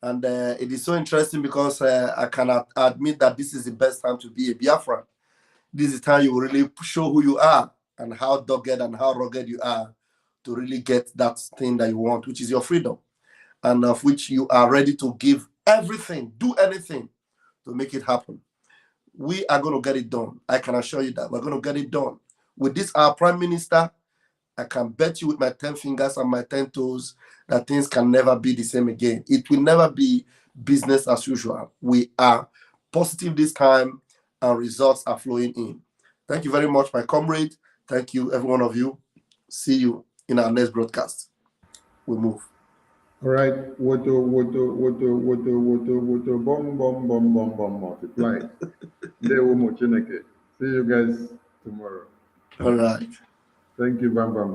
S10: And it is so interesting because I cannot admit that this is the best time to be a Biafran. This is the time you will really show who you are and how dogged and how rugged you are to really get that thing that you want, which is your freedom, and of which you are ready to give everything, do anything to make it happen. We are going to get it done. I can assure you that we're going to get it done. With this, our Prime Minister, I can bet you with my 10 fingers and my 10 toes that things can never be the same again. It will never be business as usual. We are positive this time and results are flowing in. Thank you very much, my comrade. Thank you, every one of you. See you in our next broadcast. We move.
S14: All right. Woto, bom, multiply. See you guys tomorrow.
S10: All right.
S14: Thank you, Bam Bam.